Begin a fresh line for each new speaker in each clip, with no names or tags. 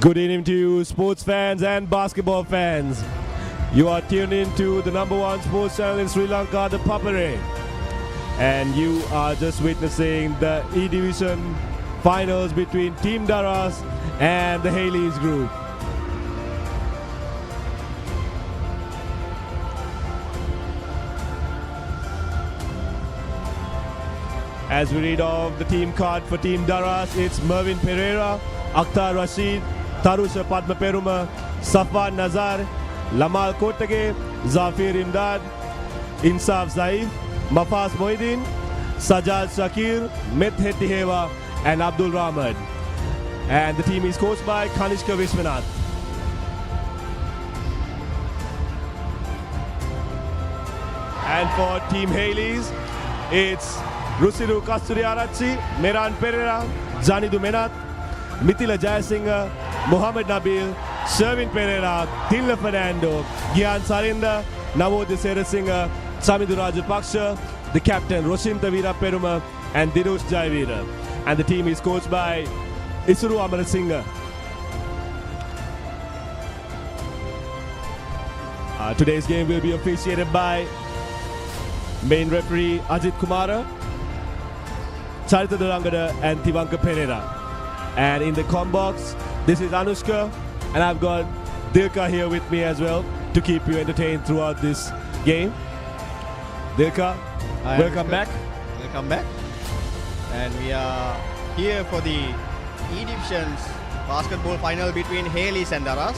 Good evening to you, sports fans and basketball fans. You are tuned in to the #1 sports channel in Sri Lanka, the Papare. And you are just witnessing the E-Division finals between Team Daraz and the Hayleys group. As we read off the team card for Team Daraz, it's Mervin Pereira, Akhtar Rashid, Tarusha Padma Peruma, Safwan Nazar, Lamal Kotage, Zafir Imdad, Insaf Zaif, Mafaz Moidin, Sajad Shakir, Medhet Tiheva, and Abdul Rahman. And the team is coached by Kanishka Vishwanath. And for Team Hayleys, it's Rusiru Kasturiarachi, Meran Pereira, Janidu Menat, Mithila Jayasinghe, Mohamed Nabil, Sherwin Pereira, Tilla Fernando, Gyan Sarinda, Navodhi Serasinghe, Samidu Rajapaksha, the captain Roshin Tavira Peruma, and Dinush Jayavira. And the team is coached by Isuru Amarasinghe. Today's game will be officiated by main referee Ajit Kumara, Charita Durangada, and Tivanka Pereira. And in the com box, this is Anushka, and I've got Dilka here with me as well to keep you entertained throughout this game. Dilka,
hi,
welcome back.
Welcome back. And we are here for the E-Division's basketball final between Hayleys and Daraz.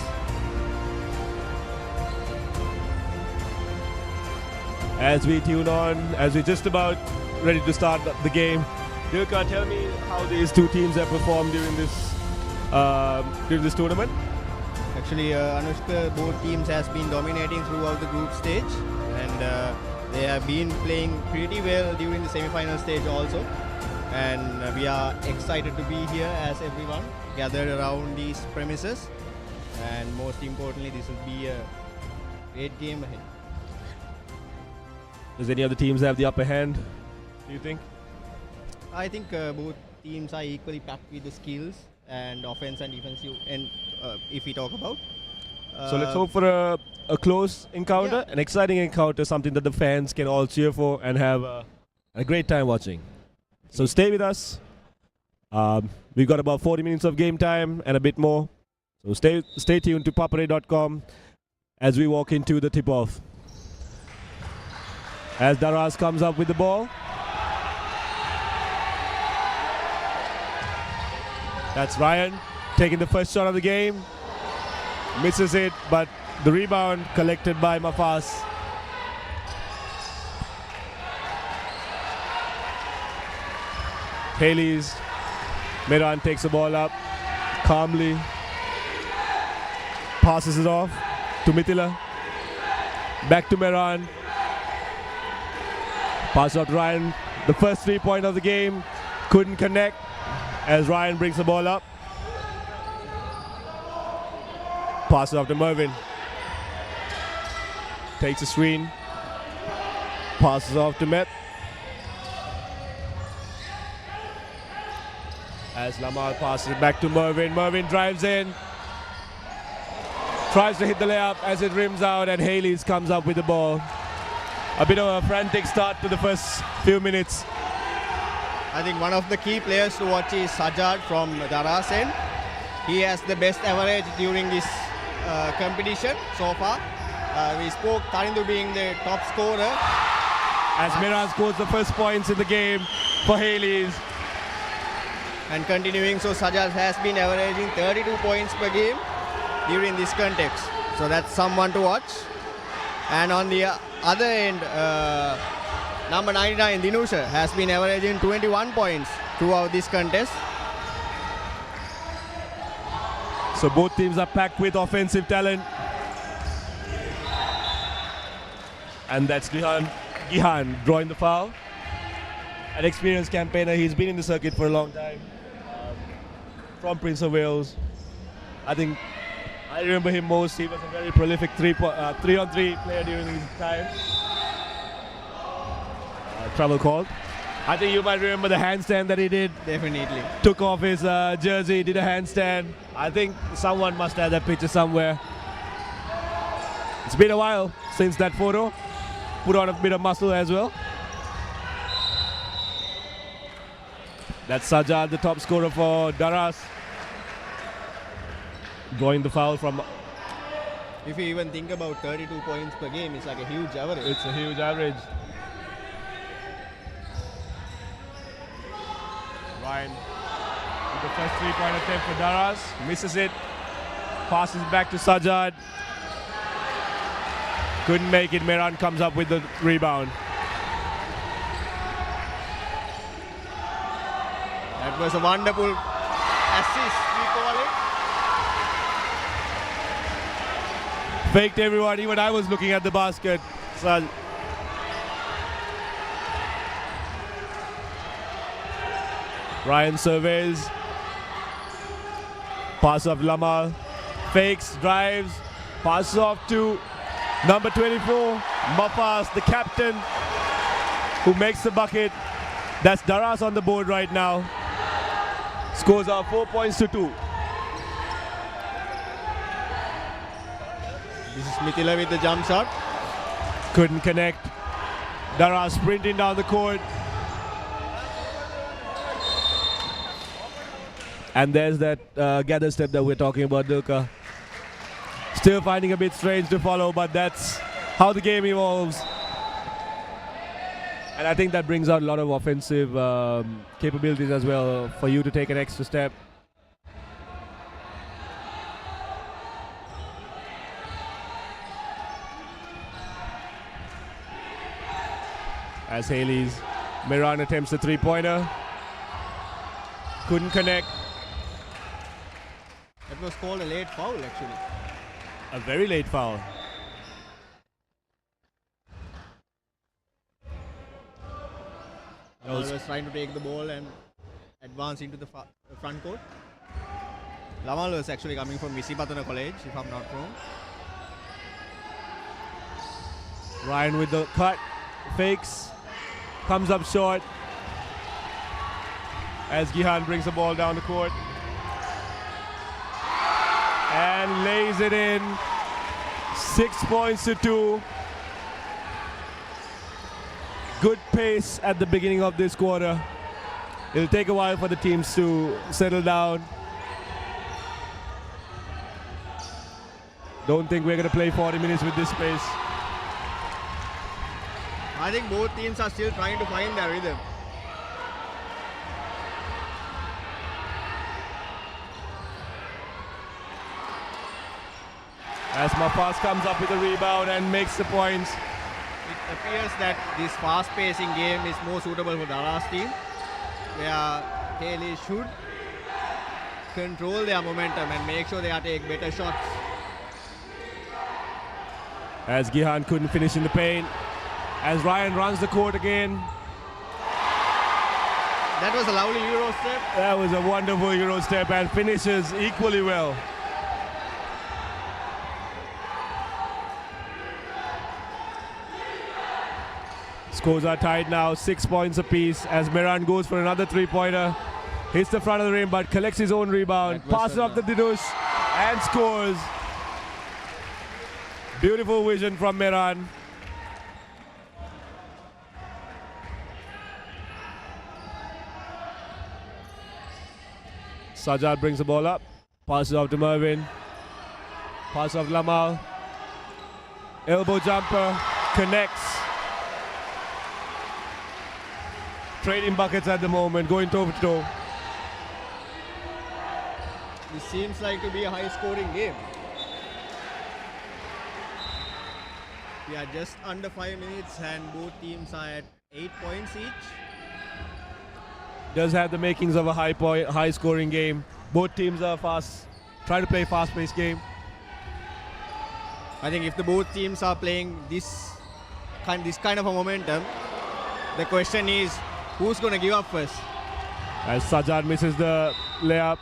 As we tune on, as we're just about ready to start the game, Dilka, tell me how these two teams have performed during this tournament.
Actually, Anushka, both teams has been dominating throughout the group stage, and they have been playing pretty well during the semi-final stage also. And we are excited to be here as everyone gathered around these premises. And most importantly, this will be a great game ahead.
Does any of the teams have the upper hand, do you think?
I think both teams are equally packed with the skills and offense and defensive. And if we talk about,
so let's hope for a close encounter, an exciting encounter, something that the fans can all cheer for and have a great time watching. So stay with us. We've got about 40 minutes of game time and a bit more. So stay tuned to papare.com as we walk into the tip-off. As Daraz comes up with the ball. That's Ryan taking the first shot of the game. Misses it, but the rebound collected by Mafaz. Hayleys. Meran takes the ball up calmly. Passes it off to Mithila. Back to Meran. Pass out to Ryan. The first 3-point of the game. Couldn't connect as Ryan brings the ball up. Pass it off to Mervin. Takes a screen. Passes off to Met. As Lamal passes it back to Mervin. Mervin drives in. Tries to hit the layup as it rims out, and Hayleys comes up with the ball. A bit of a frantic start to the first few minutes.
I think one of the key players to watch is Sajad from Daraz end. He has the best average during this competition so far. We spoke Tarindu being the top scorer.
As Meran scores the first points in the game for Hayleys.
And continuing, so Sajad has been averaging 32 points per game during this context. So that's someone to watch. And on the other end, number 99, Dinusha, has been averaging 21 points throughout this contest.
So both teams are packed with offensive talent. And that's Gihan drawing the foul. An experienced campaigner, he's been in the circuit for a long time. From Prince of Wales. I think I remember him most. He was a very prolific 3-on-3 player during his time. Travel call. I think you might remember the handstand that he did.
Definitely.
Took off his jersey, did a handstand. I think someone must have that picture somewhere. It's been a while since that photo. Put on a bit of muscle as well. That's Sajjad, the top scorer for Daraz. Drawing the foul from...
If you even think about 32 points per game, it's like a huge average.
It's a huge average. Ryan with the first three-point attempt for Daraz. Misses it. Passes back to Sajjad. Couldn't make it. Mehran comes up with the rebound.
That was a wonderful assist, we call it.
Faked everyone. Even I was looking at the basket. Ryan surveys. Pass off Lamal. Fakes, drives. Passes off to number 24, Mapas, the captain, who makes the bucket. That's Daraz on the board right now. Scores are 4 points to 2.
This is Mithila with the jump shot.
Couldn't connect. Daraz sprinting down the court. And there's that gather step that we're talking about, Dilka. Still finding a bit strange to follow, but that's how the game evolves. And I think that brings out a lot of offensive capabilities as well for you to take an extra step. As Hayleys, Mehran attempts the three-pointer. Couldn't connect.
That was called a late foul, actually.
A very late foul.
Lamal was trying to take the ball and advance into the front court. Lamal was actually coming from Visipatana College, if I'm not wrong.
Ryan with the cut, fakes, comes up short as Gihan brings the ball down the court and lays it in. 6 points to 2. Good pace at the beginning of this quarter. It'll take a while for the teams to settle down. Don't think we're going to play 40 minutes with this pace.
I think both teams are still trying to find their rhythm.
As Mapas comes up with a rebound and makes the points.
It appears that this fast-pacing game is more suitable for Daraz team, where Hayleys should control their momentum and make sure they are taking better shots.
As Gihan couldn't finish in the paint. As Ryan runs the court again.
That was a lovely Euro step.
That was a wonderful Euro step and finishes equally well. Scores are tied now, 6 points apiece as Mehran goes for another three-pointer. Hits the front of the rim but collects his own rebound. Passes off the Didush and scores. Beautiful vision from Mehran. Sajjad brings the ball up. Passes off to Mervin. Pass off Lamal. Elbow jumper. Connects. Trading buckets at the moment, going toe to toe.
This seems like to be a high-scoring game. We are just under 5 minutes and both teams are at 8 points each.
Does have the makings of a high-scoring game. Both teams are trying to play fast-paced game.
I think if the both teams are playing this kind of a momentum, the question is, who's going to give up first?
As Sajjad misses the layup.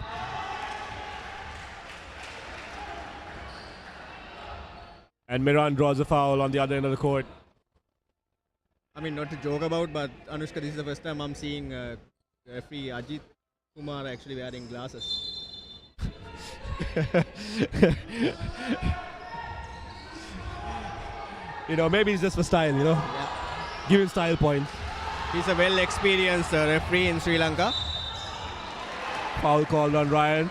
And Mehran draws a foul on the other end of the court.
I mean, not to joke about, but Anushka, this is the first time I'm seeing referee Ajit Kumar actually wearing glasses.
You know, maybe it's just for style, you know.
Yeah.
Give him style points.
He's a well-experienced referee in Sri Lanka.
Foul called on Ryan.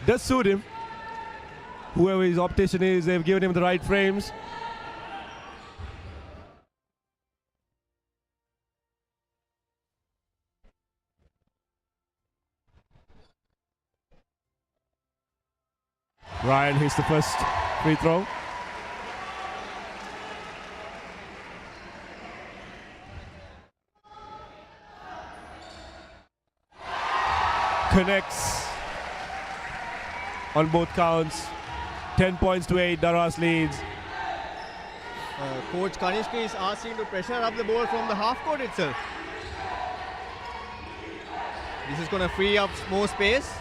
Does suit him. Whoever his optician is, they've given him the right frames. Ryan hits the first free throw. Connects on both counts. 10 points to 8, Daraz leads.
Coach Kanishka is asking to pressure up the ball from the half court itself. This is going to free up more space.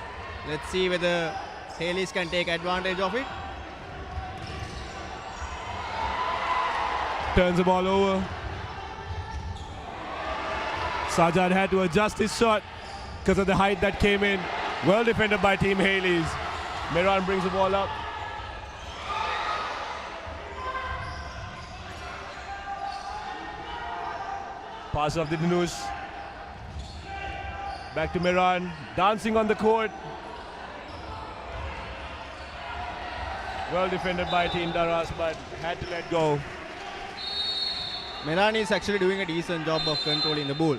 Let's see whether Hayleys can take advantage of it.
Turns the ball over. Sajad had to adjust his shot because of the height that came in. Well defended by Team Hayleys. Meran brings the ball up. Pass off the Dinush. Back to Meran. Dancing on the court. Well defended by Team Daraz, but had to let go.
Meran is actually doing a decent job of controlling the ball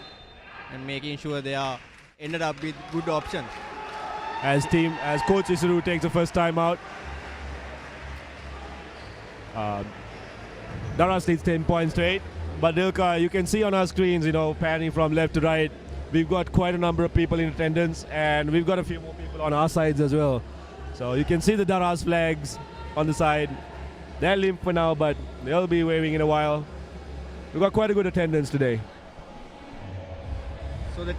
and making sure they are ended up with good options.
As Coach Isuru takes the first time out. Daraz leads 10 points to 8. But Dilka, you can see on our screens, you know, panning from left to right. We've got quite a number of people in attendance, and we've got a few more people on our sides as well. So you can see the Daraz flags on the side. They're limp for now, but they'll be waving in a while. We've got quite a good attendance today.
So the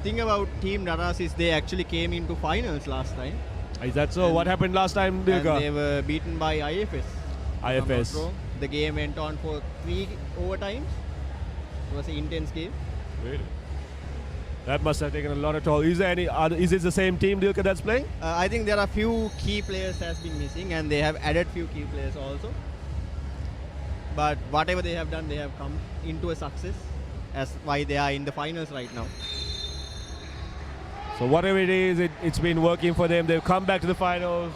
thing about Team Daraz is they actually came into finals last time.
Is that so? What happened last time, Dilka?
And they were beaten by IFS.
IFS.
The game went on for 3 overtimes. It was an intense game.
Really? That must have taken a lot of toll. Is there any other, is it the same team, Dilka, that's playing?
I think there are few key players has been missing, and they have added few key players also. But whatever they have done, they have come into a success. That's why they are in the finals right now.
So whatever it is, it's been working for them. They've come back to the finals.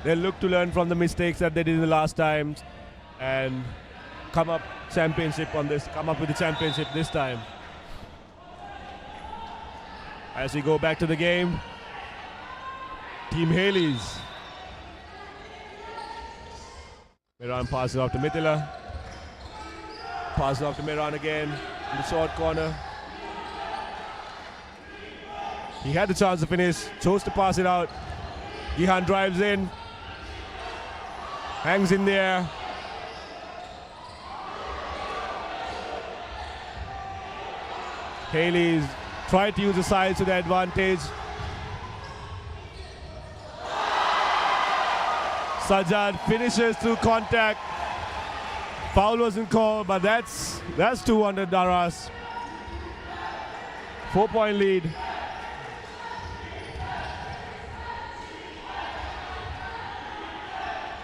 They'll look to learn from the mistakes that they did in the last times and come up with the championship this time. As we go back to the game, Team Hayleys. Meran passes off to Mithila. Passes off to Meran again in the short corner. He had the chance to finish, chose to pass it out. Gihan drives in, hangs in there. Hayleys tried to use the size to their advantage. Sajad finishes through contact. Foul wasn't called, but that's 2 under Daraz. 4-point lead.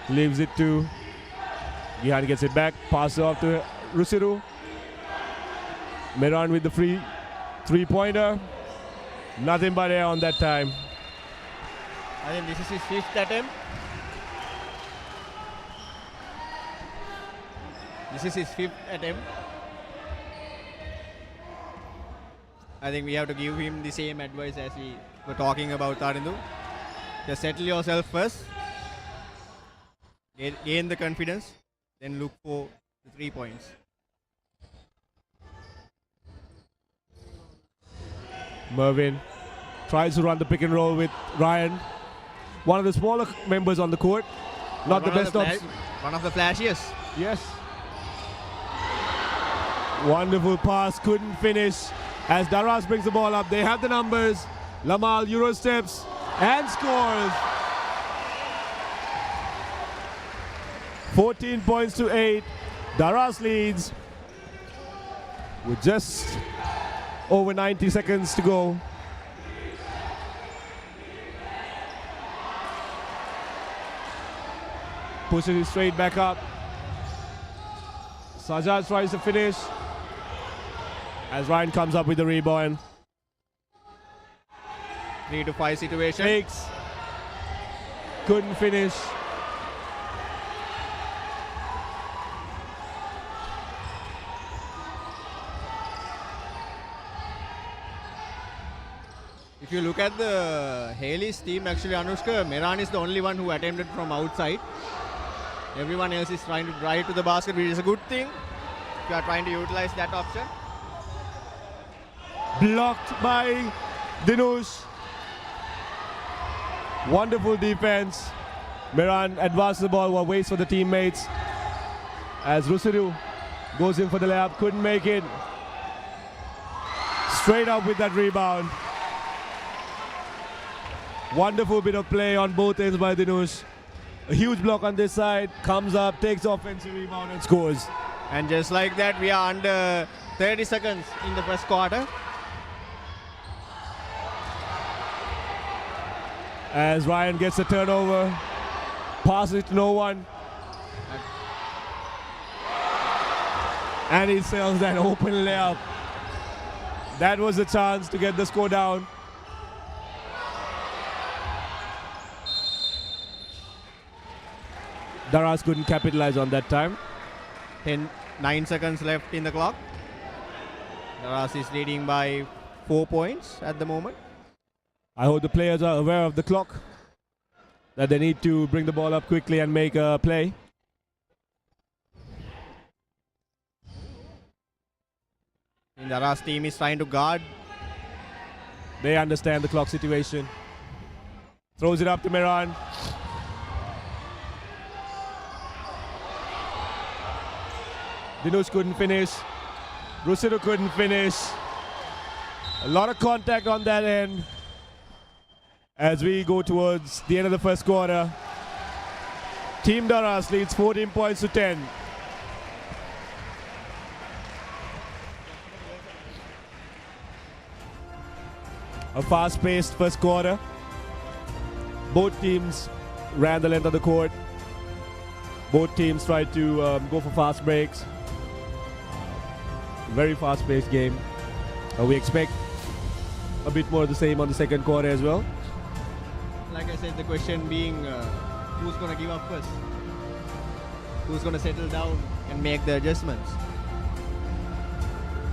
Leaves it to Gihan, gets it back, passes off to Rusiru. Meran with the free three-pointer. Nothing but air on that time.
I think this is his 5th attempt. This is his 5th attempt. I think we have to give him the same advice as we were talking about Tarindu. Just settle yourself first. Gain the confidence, then look for the 3 points.
Mervin tries to run the pick and roll with Ryan. One of the smaller members on the court. Not the best option.
One of the flashiest.
Yes. Wonderful pass, couldn't finish. As Daraz brings the ball up, they have the numbers. Lamal Euro steps and scores. 14 points to 8. Daraz leads with just over 90 seconds to go. Pushes it straight back up. Sajjad tries to finish as Ryan comes up with the rebound.
3 to 5 situation.
Takes. Couldn't finish.
If you look at the Hayleys team, actually Anushka, Meran is the only one who attempted from outside. Everyone else is trying to drive to the basket, which is a good thing if you are trying to utilize that option.
Blocked by Dinush. Wonderful defense. Meran advances the ball while waits for the teammates. As Rusiru goes in for the layup, couldn't make it. Straight up with that rebound. Wonderful bit of play on both ends by Dinush. A huge block on this side, comes up, takes offensive rebound and scores.
And just like that, we are under 30 seconds in the first quarter.
As Ryan gets a turnover, passes it to no one. And he sells that open layup. That was the chance to get the score down. Daraz couldn't capitalize on that time.
9 seconds left in the clock. Daraz is leading by 4 points at the moment.
I hope the players are aware of the clock, that they need to bring the ball up quickly and make a play.
And Daraz team is trying to guard.
They understand the clock situation. Throws it up to Meran. Dinush couldn't finish. Rusiru couldn't finish. A lot of contact on that end as we go towards the end of the first quarter. Team Daraz leads 14 points to 10. A fast-paced first quarter. Both teams ran the length of the court. Both teams tried to go for fast breaks. Very fast-paced game. We expect a bit more of the same on the second quarter as well.
Like I said, the question being who's going to give up first? Who's going to settle down and make the adjustments?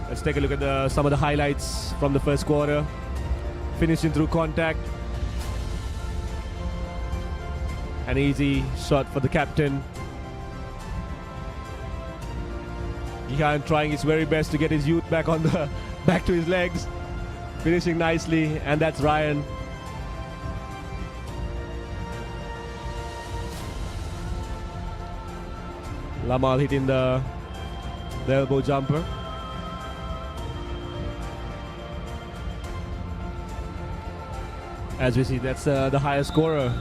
Let's take a look at some of the highlights from the first quarter. Finishing through contact. An easy shot for the captain. Gihan trying his very best to get his youth back on the back to his legs. Finishing nicely, and that's Ryan. Lamal hitting the elbow jumper. As we see, that's the highest scorer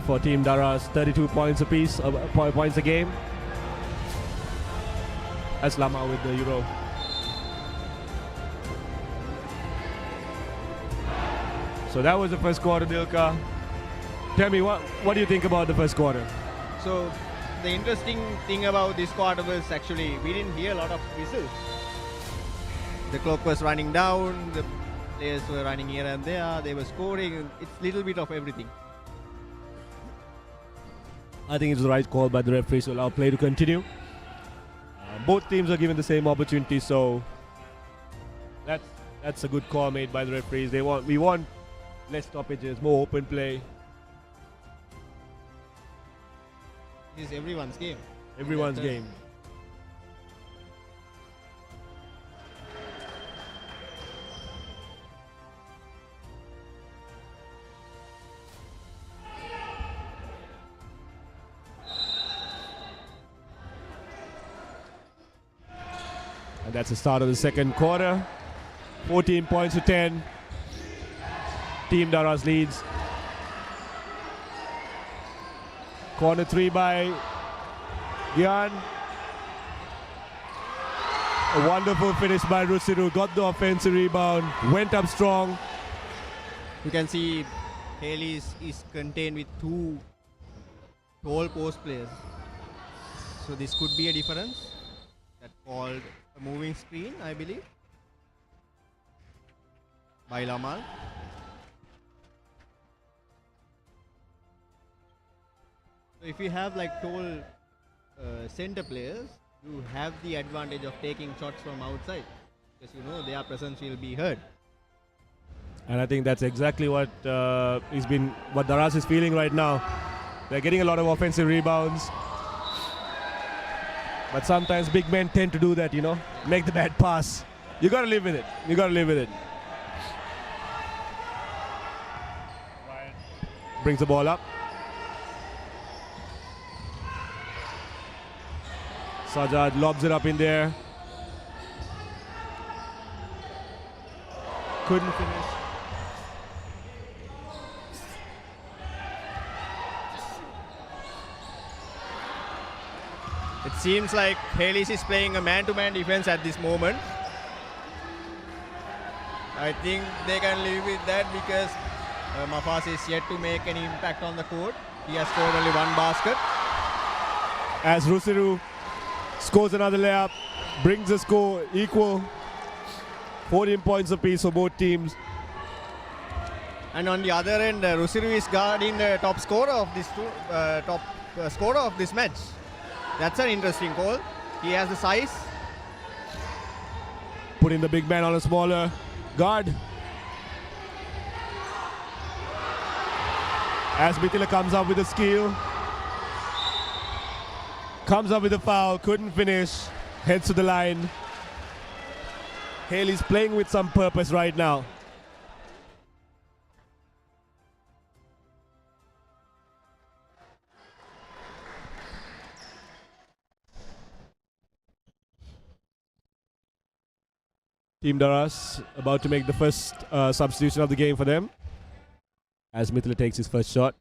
for Team Daraz, 32 points apiece, points a game. That's Lama with the Euro. So that was the first quarter, Dilka. Tell me, what do you think about the first quarter?
So the interesting thing about this quarter was actually we didn't hear a lot of whistles. The clock was running down, the players were running here and there, they were scoring. It's a little bit of everything.
I think it's the right call by the referee to allow play to continue. Both teams are given the same opportunity, so that's a good call made by the referees. We want less stoppages, more open play.
This is everyone's game.
Everyone's game. And that's the start of the second quarter. 14 points to 10. Team Daraz leads. Corner three by Gyan. A wonderful finish by Rusiru. Got the offensive rebound. Went up strong.
You can see Hayleys is contained with 2 tall post players. So this could be a difference. That called a moving screen, I believe, by Lamal. So if you have like tall center players, you have the advantage of taking shots from outside, because you know their presence will be heard.
And I think that's exactly what what Daraz is feeling right now. They're getting a lot of offensive rebounds. But sometimes big men tend to do that, you know, make the bad pass. You gotta live with it. You gotta live with it. Brings the ball up. Sajjad lobs it up in there. Couldn't finish.
It seems like Hayleys is playing a man-to-man defense at this moment. I think they can live with that because Mafas is yet to make any impact on the court. He has scored only 1 basket.
As Rusiru scores another layup, brings the score equal. 14 points apiece for both teams.
And on the other end, Rusiru is guarding the top scorer of this scorer of this match. That's an interesting call. He has the size.
Putting the big man on a smaller guard. As Mithila comes up with a steal. Comes up with a foul, couldn't finish. Heads to the line. Hayleys playing with some purpose right now. Team Daraz about to make the first substitution of the game for them. As Mithila takes his first shot.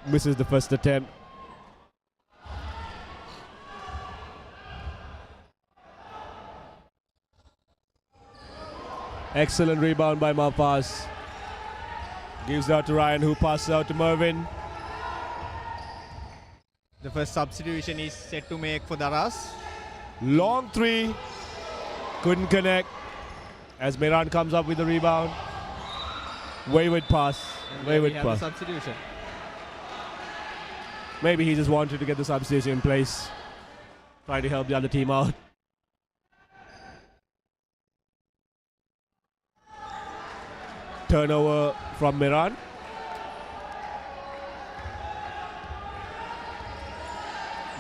Misses the first attempt. Excellent rebound by Malpas. Gives it out to Ryan, who passes out to Mervin.
The first substitution is set to make for Daraz.
Long 3. Couldn't connect. As Meran comes up with the rebound. Wayward pass. Wayward pass.
Substitution.
Maybe he just wanted to get the substitution in place. Trying to help the other team out. Turnover from Meran.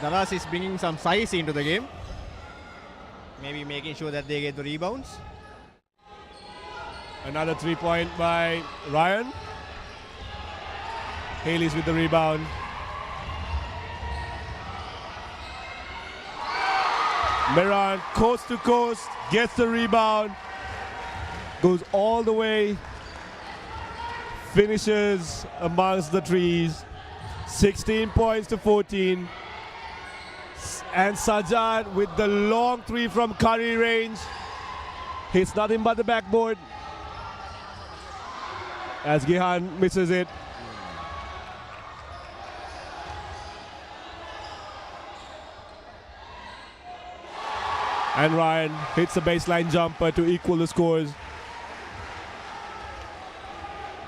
Daraz is bringing some size into the game. Maybe making sure that they get the rebounds.
Another 3-point by Ryan. Hayleys with the rebound. Meran coast to coast, gets the rebound. Goes all the way. Finishes amongst the trees. 16 points to 14. And Sajjad with the long 3 from Curry range. Hits nothing but the backboard. As Gihan misses it. And Ryan hits a baseline jumper to equal the scores.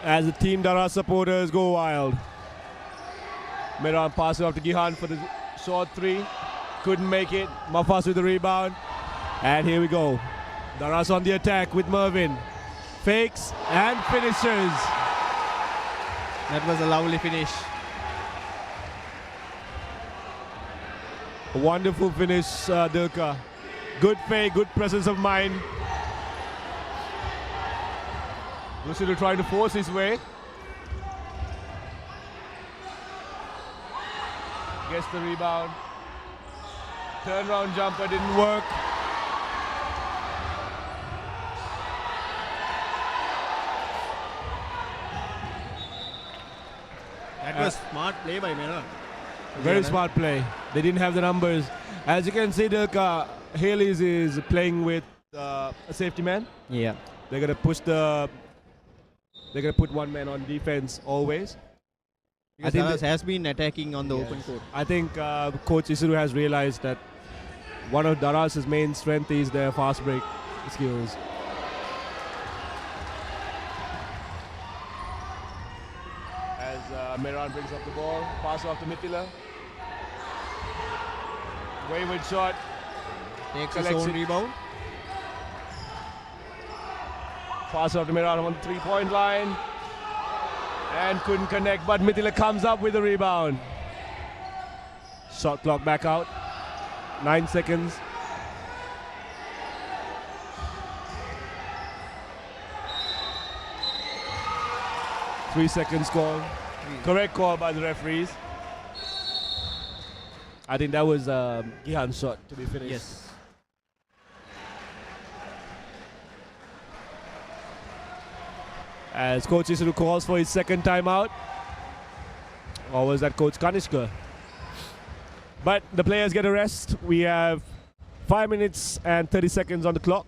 As the Team Daraz supporters go wild. Meran passes off to Gihan for the short 3. Couldn't make it. Mafas with the rebound. And here we go. Daraz on the attack with Mervin. Fakes and finishes.
That was a lovely finish.
A wonderful finish, Dilka. Good fake, good presence of mind. Rusiru trying to force his way. Gets the rebound. Turnaround jumper didn't work.
That was smart play by Meran.
Very smart play. They didn't have the numbers. As you can see, Hayleys is playing with a safety man.
Yeah.
They're gonna push the. They're gonna put one man on defense always.
Because Daraz has been attacking on the open court.
I think Coach Isuru has realized that one of Daraz's main strength is their fast break skills. As Meran brings up the ball, pass off to Mithila. Wayward shot.
Takes his own rebound.
Pass off to Meran on the three-point line. And couldn't connect, but Mithila comes up with the rebound. Shot clock back out. 9 seconds. Three seconds call. Correct call by the referees. I think that was Gihan's shot to be finished.
Yes.
As Coach Isuru calls for his second timeout. Or was that Coach Kanishka? But the players get a rest. We have 5 minutes and 30 seconds on the clock.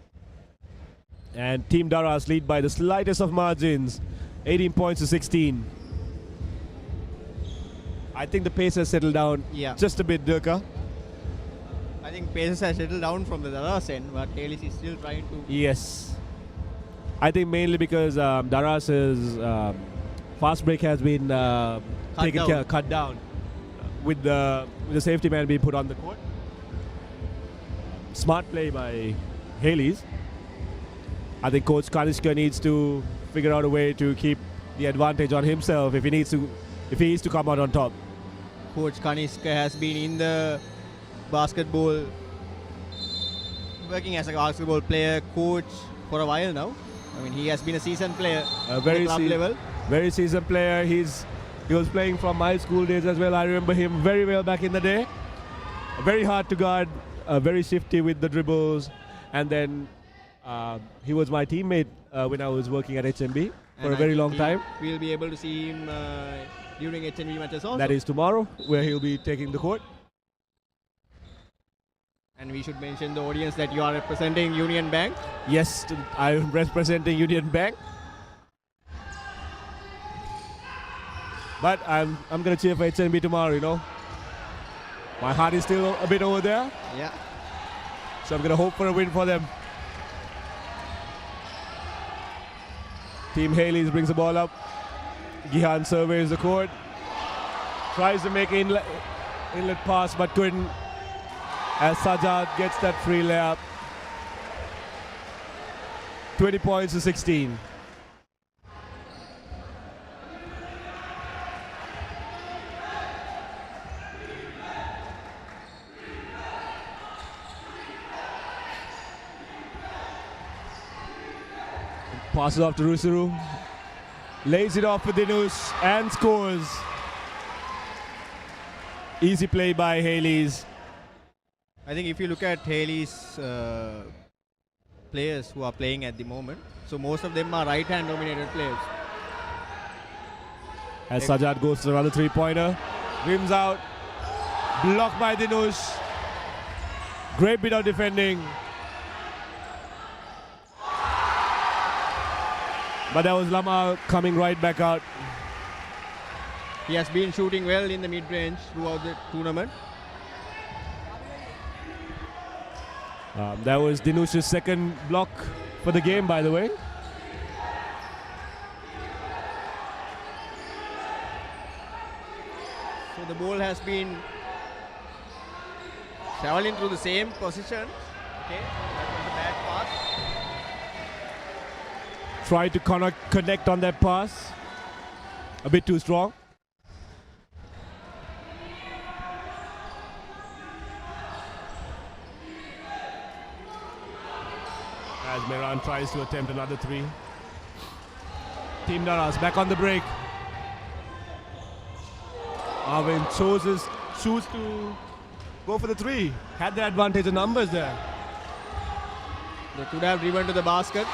And Team Daraz lead by the slightest of margins, 18 points to 16. I think the pace has settled down just a bit, Durka.
I think pace has settled down from the Daraz end, but Hayleys is still trying to...
Yes. I think mainly because Daraz's fast break has been cut down with the safety man being put on the court. Smart play by Hayleys. I think Coach Kanishka needs to figure out a way to keep the advantage on himself if he needs to come out on top.
Coach Kanishka has been in the basketball, working as a basketball player coach for a while now. I mean, he has been a seasoned player at the club level.
Very seasoned player. He was playing from my school days as well. I remember him very well back in the day. Very hard to guard, very shifty with the dribbles, and then he was my teammate when I was working at HMB for a very long time.
We'll be able to see him during HMB matches also.
That is tomorrow, where he'll be taking the court.
And we should mention the audience that you are representing Union Bank.
Yes, I'm representing Union Bank. But I'm gonna cheer for HMB tomorrow, you know. My heart is still a bit over there.
Yeah.
So I'm gonna hope for a win for them. Team Hayleys brings the ball up. Gihan surveys the court. Tries to make an inlet pass, but couldn't. As Sajjad gets that free layup. 20 points to 16. Passes off to Rusuru. Lays it off for Dinush and scores. Easy play by Hayleys.
I think if you look at Hayleys' players who are playing at the moment, so most of them are right-hand dominated players.
As Sajjad goes to another three-pointer. Rims out. Blocked by Dinush. Great bit of defending. But that was Lama coming right back out.
He has been shooting well in the mid-range throughout the tournament.
That was Dinush's second block for the game, by the way.
So the ball has been traveling through the same position. Okay, that was a bad pass.
Tried to connect on that pass. A bit too strong. As Meran tries to attempt another three. Team Daraz back on the break. Arvind chooses to go for the three. Had the advantage of numbers there.
They could have driven to the basket.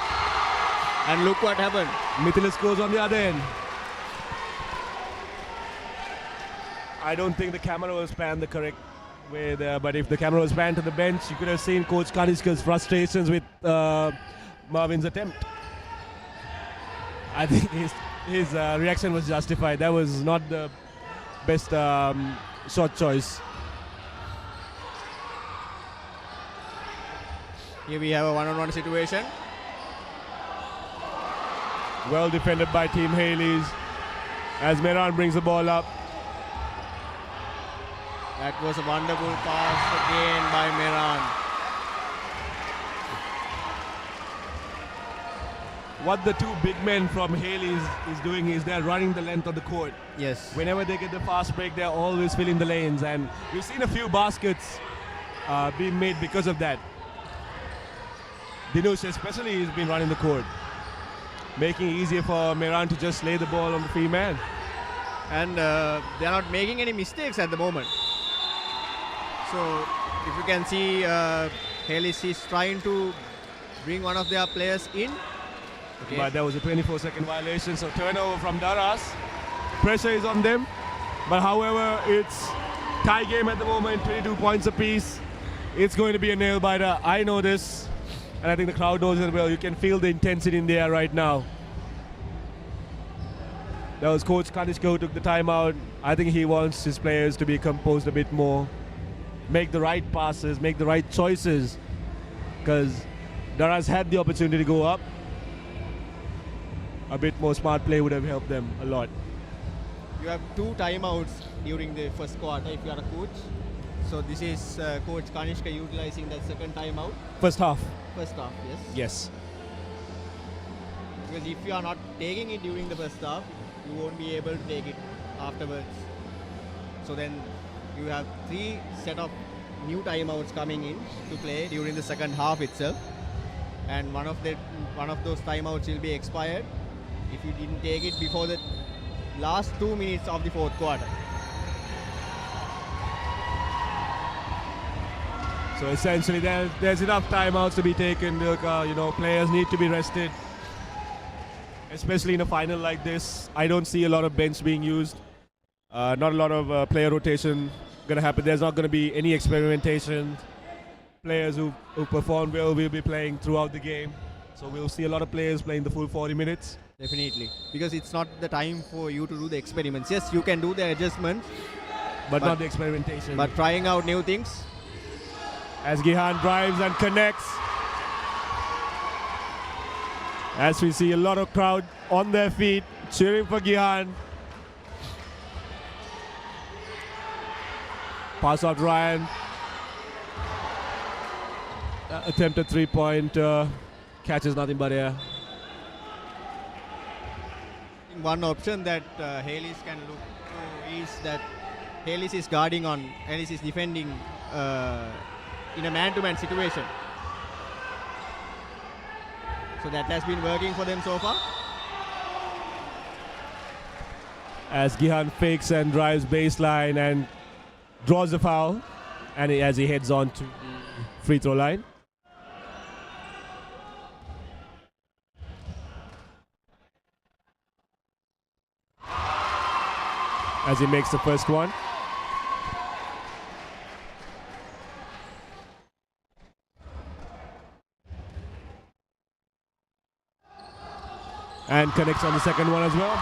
And look what happened.
Mithila scores on the other end. I don't think the camera was panned the correct way there, but if the camera was panned to the bench, you could have seen Coach Kanishka's frustrations with Marvin's attempt. I think his reaction was justified. That was not the best shot choice.
Here we have a one-on-one situation.
Well defended by Team Hayleys as Mehran brings the ball up.
That was a wonderful pass again by Mehran.
What the two big men from Hayleys is doing is they're running the length of the court.
Yes.
Whenever they get the fast break, they're always filling the lanes, and we've seen a few baskets being made because of that. Dinush especially has been running the court, making it easier for Mehran to just lay the ball on the free man.
And they're not making any mistakes at the moment. So if you can see, Hayleys is trying to bring one of their players in. Okay.
But that was a 24-second violation, so turnover from Daraz. Pressure is on them. But however, it's tie game at the moment, 22 points apiece. It's going to be a nail-biter. I know this, and I think the crowd knows it well. You can feel the intensity in the air right now. That was Coach Kanishka who took the timeout. I think he wants his players to be composed a bit more, make the right passes, make the right choices, because Daraz had the opportunity to go up. A bit more smart play would have helped them a lot.
You have 2 timeouts during the first quarter if you are a coach. So this is Coach Kanishka utilizing that second timeout.
First half.
First half, yes.
Yes.
Because if you are not taking it during the first half, you won't be able to take it afterwards. So then you have 3 set of new timeouts coming in to play during the second half itself. And one of those timeouts will be expired if you didn't take it before the last 2 minutes of the fourth quarter.
So essentially, there's enough timeouts to be taken. Players need to be rested, especially in a final like this. I don't see a lot of bench being used. Not a lot of player rotation going to happen. There's not going to be any experimentation. Players who perform well will be playing throughout the game. So we'll see a lot of players playing the full 40 minutes.
Definitely. Because it's not the time for you to do the experiments. Yes, you can do the adjustments.
But not the experimentation.
But trying out new things.
As Gihan drives and connects. As we see a lot of crowd on their feet cheering for Gihan. Pass out Ryan. Attempted 3-point, catches nothing but air.
One option that Hayleys can look to is that Hayleys is guarding on, Hayleys is defending in a man-to-man situation. So that has been working for them so far.
As Gihan fakes and drives baseline and draws the foul, and as he heads on to the free throw line. As he makes the first one. And connects on the second one as well.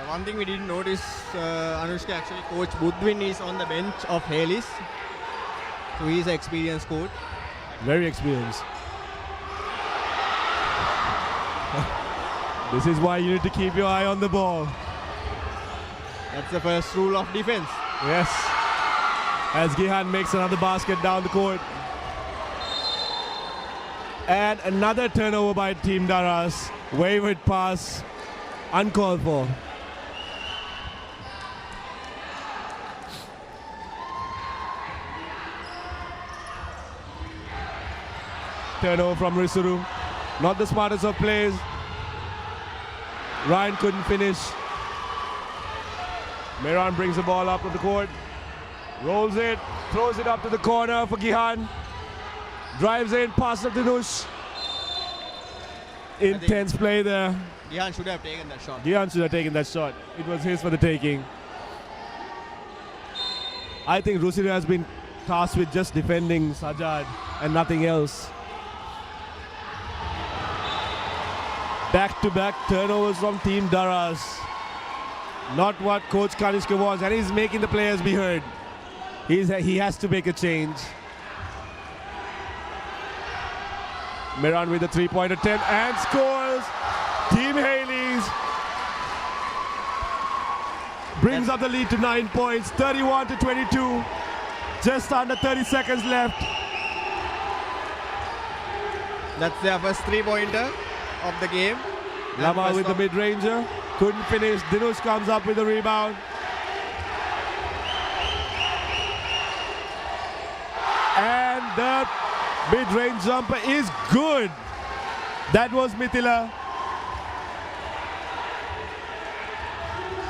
One thing we didn't notice, Anushka, actually Coach Budwin is on the bench of Hayleys. So he's an experienced coach.
Very experienced. This is why you need to keep your eye on the ball.
That's the first rule of defense.
Yes. As Gihan makes another basket down the court. And another turnover by Team Daraz. Wayward pass, uncalled for. Turnover from Risuru. Not the smartest of plays. Ryan couldn't finish. Mehran brings the ball up to the court. Rolls it, throws it up to the corner for Gihan. Drives in, passes up to Nush. intense play there.
Dihan should have taken that shot.
Gian should have taken that shot. It was his for the taking. I think Rusiru has been tasked with just defending Sajjad and nothing else. Back-to-back turnovers from Team Daraz. Not what Coach Kanishka wants, and he's making the players be heard. He has to make a change. Miran with a three-point attempt and scores. Team Hayleys brings up the lead to 9 points, 31-22. Just under 30 seconds left.
That's their first three-pointer of the game.
Lama with the mid-ranger. Couldn't finish. Dinush comes up with the rebound. And the mid-range jumper is good. That was Mithila.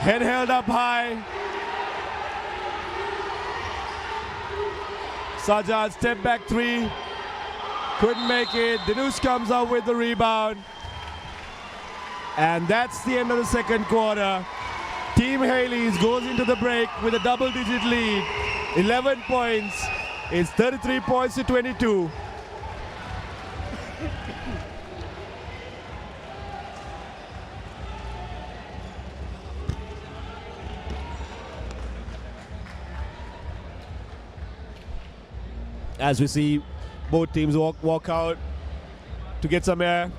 Head held up high. Sajjad step back three. Couldn't make it. Dinush comes up with the rebound. And that's the end of the second quarter. Team Hayleys goes into the break with a double-digit lead. 11 points. It's 33 points to 22. As we see both teams walk out to get some air,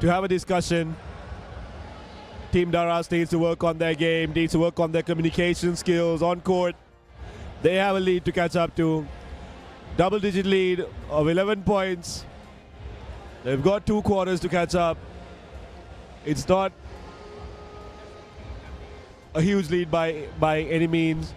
to have a discussion. Team Daraz needs to work on their game, needs to work on their communication skills on court. They have a lead to catch up to. Double-digit lead of 11 points. They've got 2 quarters to catch up. It's not a huge lead by any means.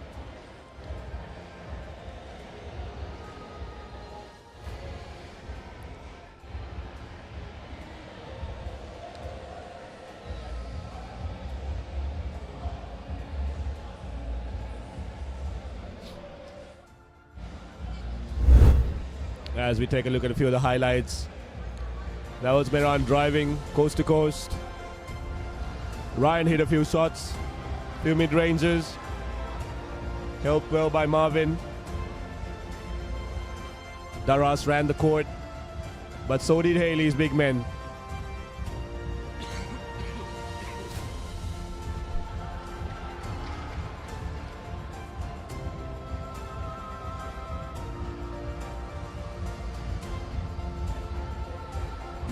As we take a look at a few of the highlights. That was Miran driving coast to coast. Ryan hit a few shots, few mid-ranges. Helped well by Marvin. Daraz ran the court, but so did Hayleys' big men.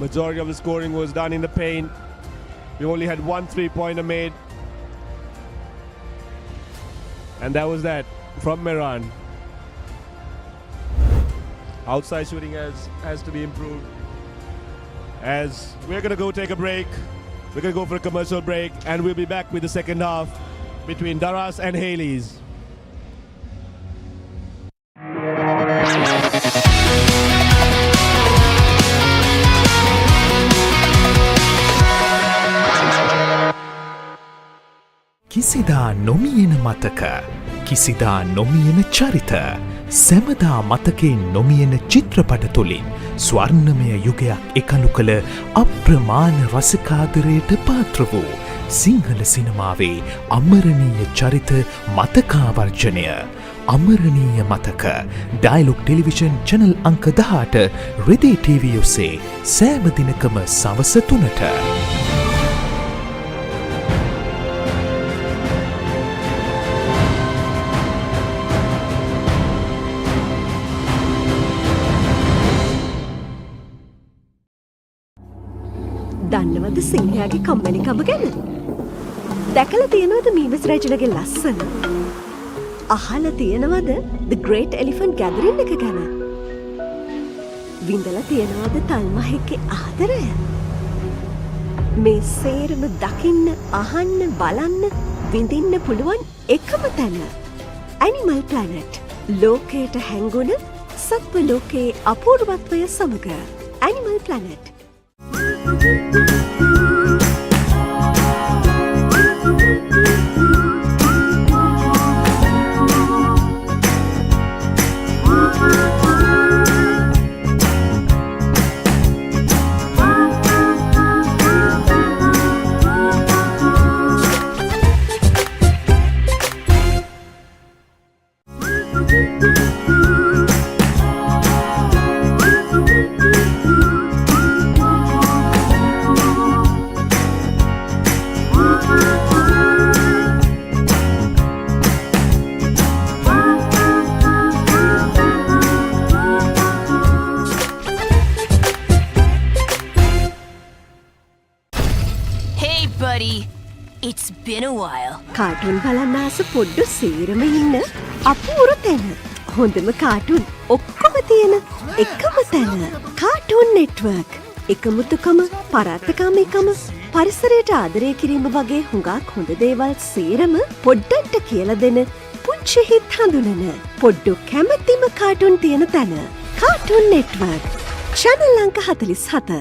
Majority of the scoring was done in the paint. We only had 1 3-pointer made. And that was that from Miran. Outside shooting has to be improved. As we're going to go take a break. We're going to go for a commercial break, and we'll be back with the second half between Daraz and Hayleys.
කිසිදා නොමියෙන මතක කිසිදා නොමියෙන චරිත සැමදා මතකෙන් නොමියෙන චිත්‍රපට තුළින් ස්වර්ණමය යුගයක් එකලු කළ අප්‍රමාණ රසිකාදරයට පාත්‍ර වූ සිංහල සිනමාවේ අමරණීය චරිත මතකාවර්ජනය අමරණීය මතක ඩයලොග් ටෙලිවිෂන් චැනල් අංක 18 රෙදේ TV ඔස්සේ සෑම දිනකම සවස 3ට
දන්නවද සිංහයාගේ කම්මැලිකම ගැන? දැකලා තියෙනවද මීමස් රජුලගේ ලස්සන? අහලා තියෙනවද The Great Elephant Gathering එක ගැන? විඳලා තියෙනවද තල්මහෙක්ගේ ආදරය? මේ සේරම දකින්න, අහන්න, බලන්න, විඳින්න පුළුවන් එකම තැන. Animal Planet. ලෝකයට හැංගුණ සත්ව ලෝකයේ අපූර්වත්වය සමග. Animal Planet.
everybody. It's been a while.
Cartoon බලන්න ආස පොඩ්ඩු සේරම ඉන්න අපූරු තැන. හොඳම කාටුන් ඔක්කොම තියෙන එකම තැන. Cartoon network. එකමුතුකම, පරාත්තකාමීකම, පරිසරයට ආදරය කිරීම වගේ හුඟක් හොඳ දේවල් සේරම පොඩ්ඩන්ට කියලා දෙන පුංචි හිත් හඳුනන පොඩ්ඩු කැමැතිම කාටුන් තියෙන තැන. Cartoon network. channel අංක 47.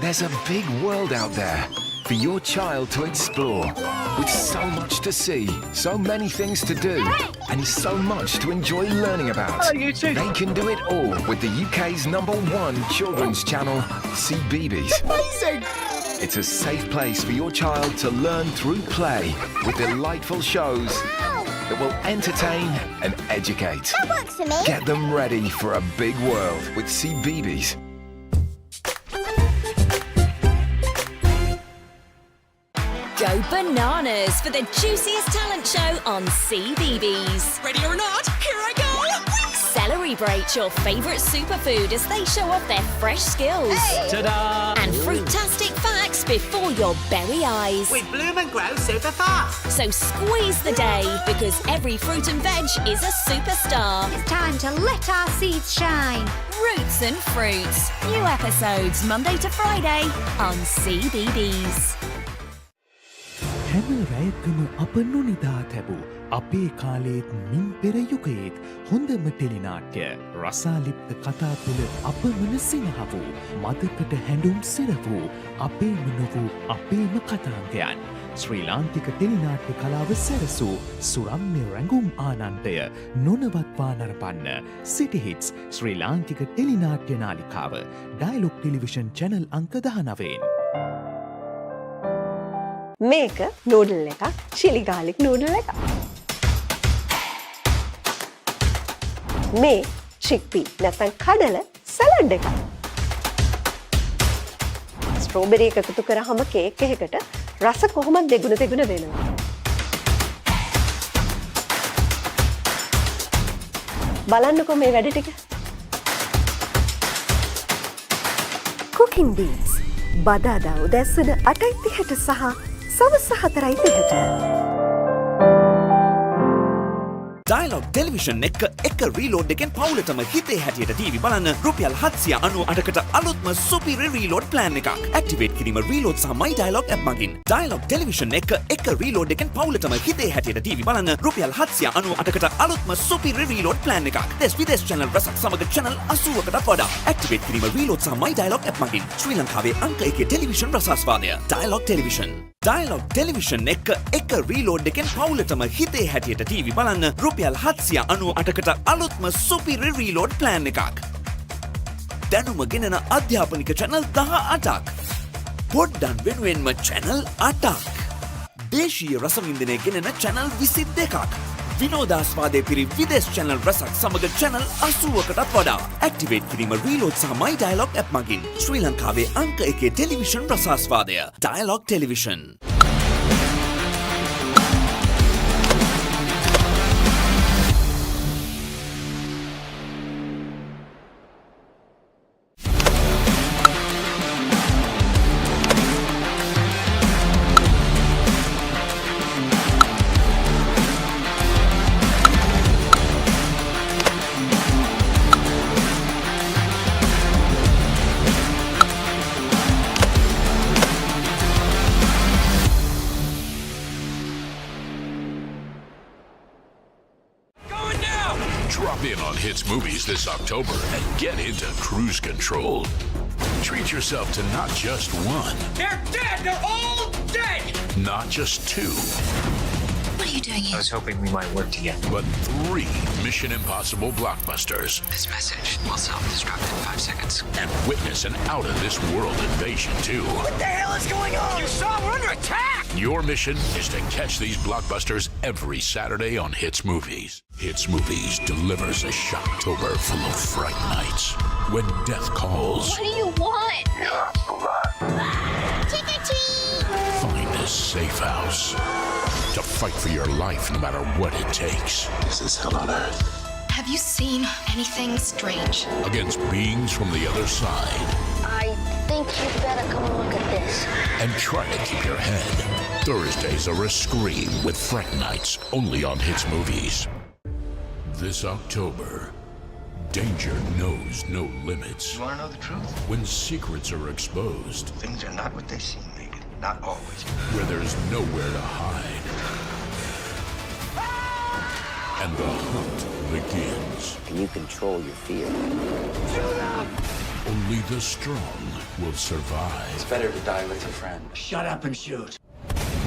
There's a big world out there for your child to explore, with so much to see, so many things to do, and so much to enjoy learning about. They can do it all with the UK's #1 children's channel, CBeebies.
Amazing!
It's a safe place for your child to learn through play, with delightful shows that will entertain and educate.
That works for me.
Get them ready for a big world with CBeebies.
Go bananas for the juiciest talent show on CBeebies.
Ready or not, here I go!
Celebrate your favourite superfood as they show off their fresh skills.
Ta-da!
And fruitastic facts before your berry eyes.
We bloom and grow super fast.
So squeeze the day, because every fruit and veg is a superstar.
It's time to let our seeds shine.
Roots and Fruits. New episodes Monday to Friday on CBeebies.
හැම රැයකම අප නොනිදා තැබූ අපේ කාලේත් මින් පෙර යුගයේත් හොඳම ටෙලිනාට්‍ය රසාලිප්ත කතා තුළ අපමණ සිනහ වූ මදකට හැඬුම් සිර වූ අපේම නොවූ අපේම කතාන්තයන් ශ්‍රී ලාංකික ටෙලිනාට්‍ය කලාව සැරසූ සුරම්‍ය රැඟුම් ආනන්දය නොනවත්වා නරපන්න සිටිහිටස් ශ්‍රී ලාංකික ටෙලිනාට්‍ය නාලිකාව ඩයලොග් ටෙලිවිෂන් චැනල් අංක 19.
මේක නූඩල් එකක්, chili garlic නූඩල් එකක්. මේ chickpea නැත්නම් කඩල සලාඩ් එකක්. ස්ට්‍රෝබෙරි එක එකතු කරාම කේක් එකකට රස කොහොමද දෙගුණ වෙනවා. බලන්නකෝ මේ වැඩ ටික. cooking beans බදාදා උදැස්සන 8:30ට සහ සවස් 4:30ට.
Dialog Television එක රීලෝඩ් එකෙන් පවුලටම හිතේ හැටියට ටීවී බලන්න රුපියල් 798කට අලුත්ම සුපිරි රීලෝඩ් ප්ලෑන් එකක්. ඇක්ටිවේට් කිරීම රීලෝඩ් සහ My Dialog app මගින්. Dialog Television එක රීලෝඩ් එකෙන් පවුලටම හිතේ හැටියට ටීවී බලන්න රුපියල් 798කට අලුත්ම සුපිරි රීලෝඩ් ප්ලෑන් එකක්. දෙස් විදේශ channel රසක් සමග channel 80කට වඩා. ඇක්ටිවේට් කිරීම රීලෝඩ් සහ My Dialog app මගින්. ශ්‍රී ලංකාවේ අංක 1 ටෙලිවිෂන් රසාස්වාදය. Dialog Television. Dialog Television එක රීලෝඩ් එකෙන් පවුලටම හිතේ හැටියට ටීවී බලන්න රුපියල් 798කට අලුත්ම සුපිරි රීලෝඩ් ප්ලෑන් එකක්. දැනුම ගෙනන අධ්‍යාපනික channel 18ක්. පොඩ්ඩන් වෙනුවෙන්ම channel 8ක්. දේශීය රසවින්දනය ගෙනන channel 22ක්. විනෝදාස්වාදය පිරි විදේශ channel රසක් සමග channel 80කටත් වඩා. ඇක්ටිවේට් කිරීම රීලෝඩ් සහ My Dialog app මගින්. ශ්‍රී ලංකාවේ අංක 1 ටෙලිවිෂන් රසාස්වාදය. Dialog Television.
Drop in on Hits Movies this October and get into cruise control. Treat yourself to not just one.
They're dead! They're all dead!
Not just two.
What are you doing here?
I was hoping we might work together.
But 3 Mission Impossible blockbusters.
This message will self-destruct in 5 seconds.
And witness an out-of-this-world invasion, too.
What the hell is going on? You saw we're under attack!
Your mission is to catch these blockbusters every Saturday on Hits Movies. Hits Movies delivers a Shocktober full of fright nights. When death calls.
What do you want? Trick or treat!
Find a safe house. To fight for your life no matter what it takes.
This is hell on earth.
Have you seen anything strange?
Against beings from the other side.
I think you better come and look at this.
And try to keep your head. Thursdays are a scream with Fright Nights only on Hits Movies. This October, danger knows no limits.
You want to know the truth?
When secrets are exposed.
Things are not what they seem, Megan. Not always.
Where there's nowhere to hide. And the hunt begins.
Can you control your fear?
Only the strong will survive.
It's better to die with a friend.
Shut up and shoot.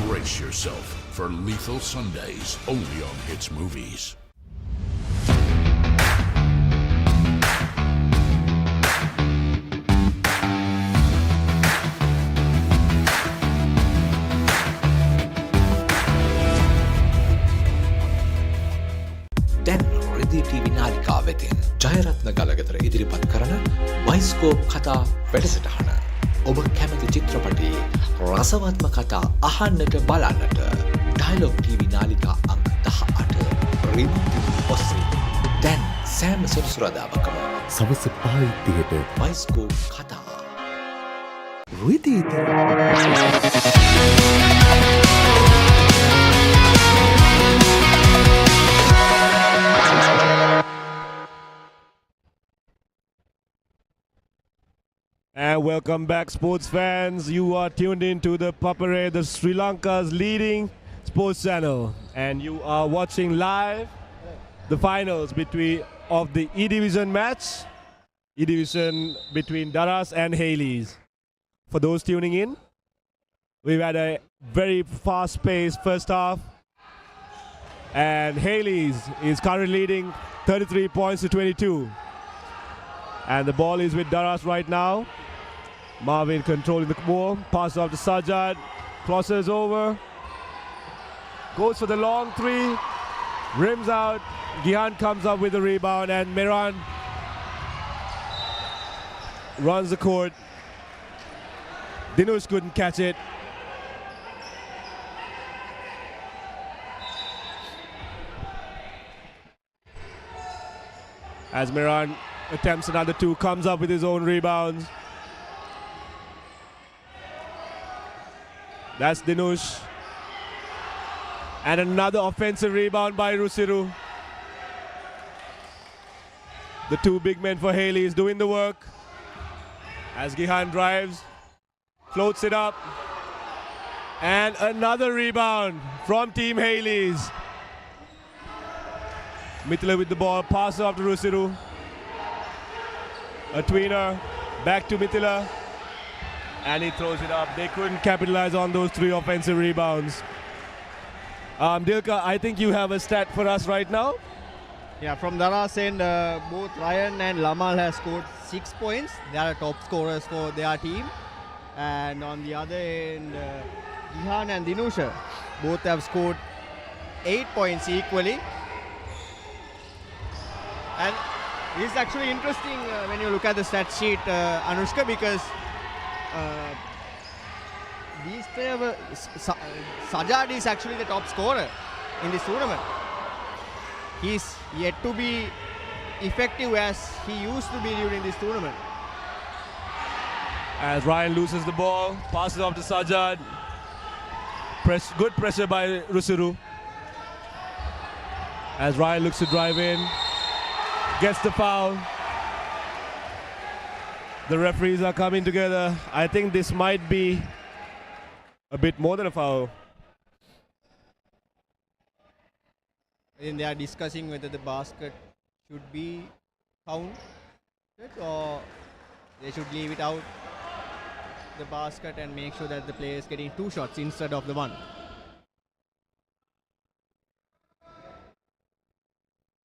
Brace yourself for Lethal Sundays only on Hits Movies.
දැන් රෙදි TV නාලිකා වෙතින් ජයරත්න ගලගතර ඉදිරිපත් කරන bioscope කතා වැඩසටහන. ඔබ කැමති චිත්‍රපටයේ රසවත්ම කතා අහන්නට බලන්නට ඩයලොග් ටීවී නාලිකා අංක 18 රිමෝට් ඔස්සේ දැන් සෑම සෙනසුරාදාකම සවස් 5:30ට බයිස්කෝප් කතා. රෙදි
And welcome back, sports fans. You are tuned in to the Papare, the Sri Lanka's leading sports channel, and you are watching live the finals of the E Division match, E Division between Daraz and Hayleys. For those tuning in, we've had a very fast-paced first half, and Hayleys is currently leading 33 points to 22. And the ball is with Daraz right now. Marvin controlling the ball. Pass off to Sajad. Crosses over. Goes for the long three. Rims out. Gihan comes up with the rebound. And Miran runs the court. Dinush couldn't catch it. As Miran attempts another two, comes up with his own rebounds. That's Dinush. And another offensive rebound by Rusiru. The two big men for Hayleys doing the work. As Gihan drives, floats it up. And another rebound from Team Hayleys. Mithila with the ball, pass off to Rusiru. A tweener, back to Mithila, and he throws it up. They couldn't capitalize on those three offensive rebounds. Dilka, I think you have a stat for us right now.
Yeah, from Daraz end, both Ryan and Lamal have scored 6 points. They are top scorers for their team. And on the other end, Gihan and Dinusha both have scored 8 points equally. And this is actually interesting when you look at the stat sheet, Anushka, because these players, Sajad is actually the top scorer in this tournament. He's yet to be effective as he used to be during this tournament.
As Ryan loses the ball, passes off to Sajad. Good pressure by Rusiru. As Ryan looks to drive in, gets the foul. The referees are coming together. I think this might be a bit more than a foul.
I think they are discussing whether the basket should be counted or they should leave it out the basket and make sure that the player is getting 2 shots instead of the 1.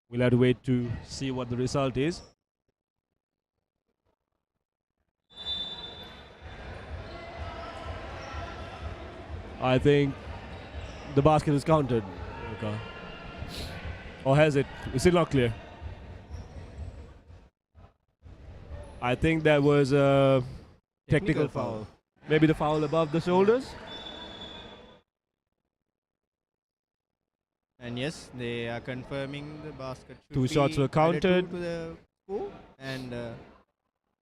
We'll have to wait to see what the result is. I think the basket is counted. Okay. Or has it? It's still not clear. I think that was a technical foul. Maybe the foul above the shoulders.
And And yes, they are confirming the basket. Should
Two
be
shots were
added
counted.
to the score. And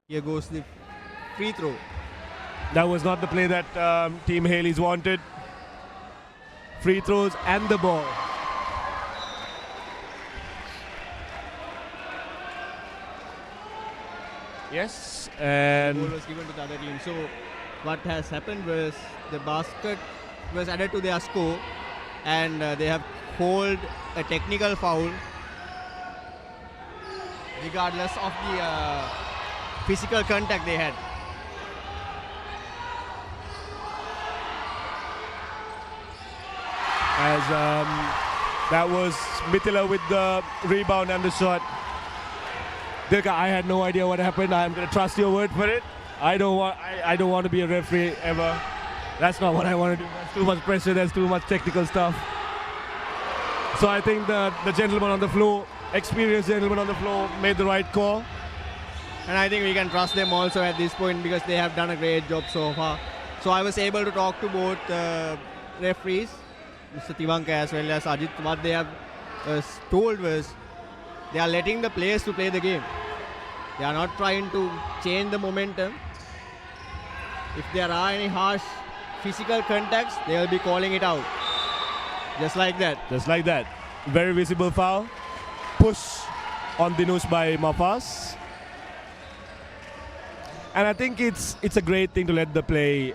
here goes the free throw.
That was not the play that Team Hayleys wanted. Free throws and the ball. Yes,
The
and
ball was given to the other team. So what has happened was the basket was added to their score, and they have called a technical foul regardless of the physical contact they had.
as that was Mithila with the rebound and the shot. Dilka, I had no idea what happened. I'm gonna trust your word for it. I don't want to be a referee ever. That's not what I want to do. There's too much pressure. There's too much technical stuff. So I think the gentleman on the floor, experienced gentleman on the floor, made the right call.
And I think we can trust them also at this point because they have done a great job so far. So I was able to talk to both referees, Mr. Tivanka as well as Ajit. What they have told was they are letting the players to play the game. They are not trying to change the momentum. If there are any harsh physical contacts, they will be calling it out. Just like that.
Just like that. Very visible foul. Push on Dinush by Mafas. And I think it's a great thing to let the play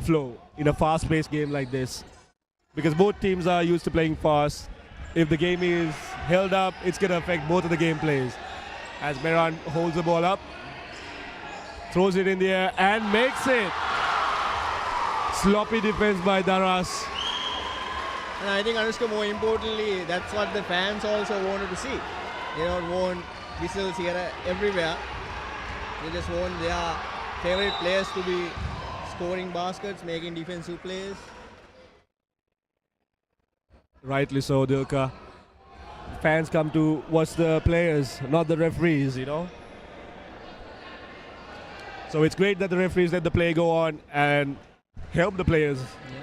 flow in a fast-paced game like this. Because both teams are used to playing fast. If the game is held up, it's going to affect both of the game plays. As Meran holds the ball up, throws it in the air and makes it. Sloppy defense by Daraz.
And I think, Anushka, more importantly, that's what the fans also wanted to see. They don't want whistles here everywhere. They just want their favorite players to be scoring baskets, making defensive plays.
Rightly so, Dilka. Fans come to watch the players, not the referees, you know. So it's great that the referees let the play go on and help the players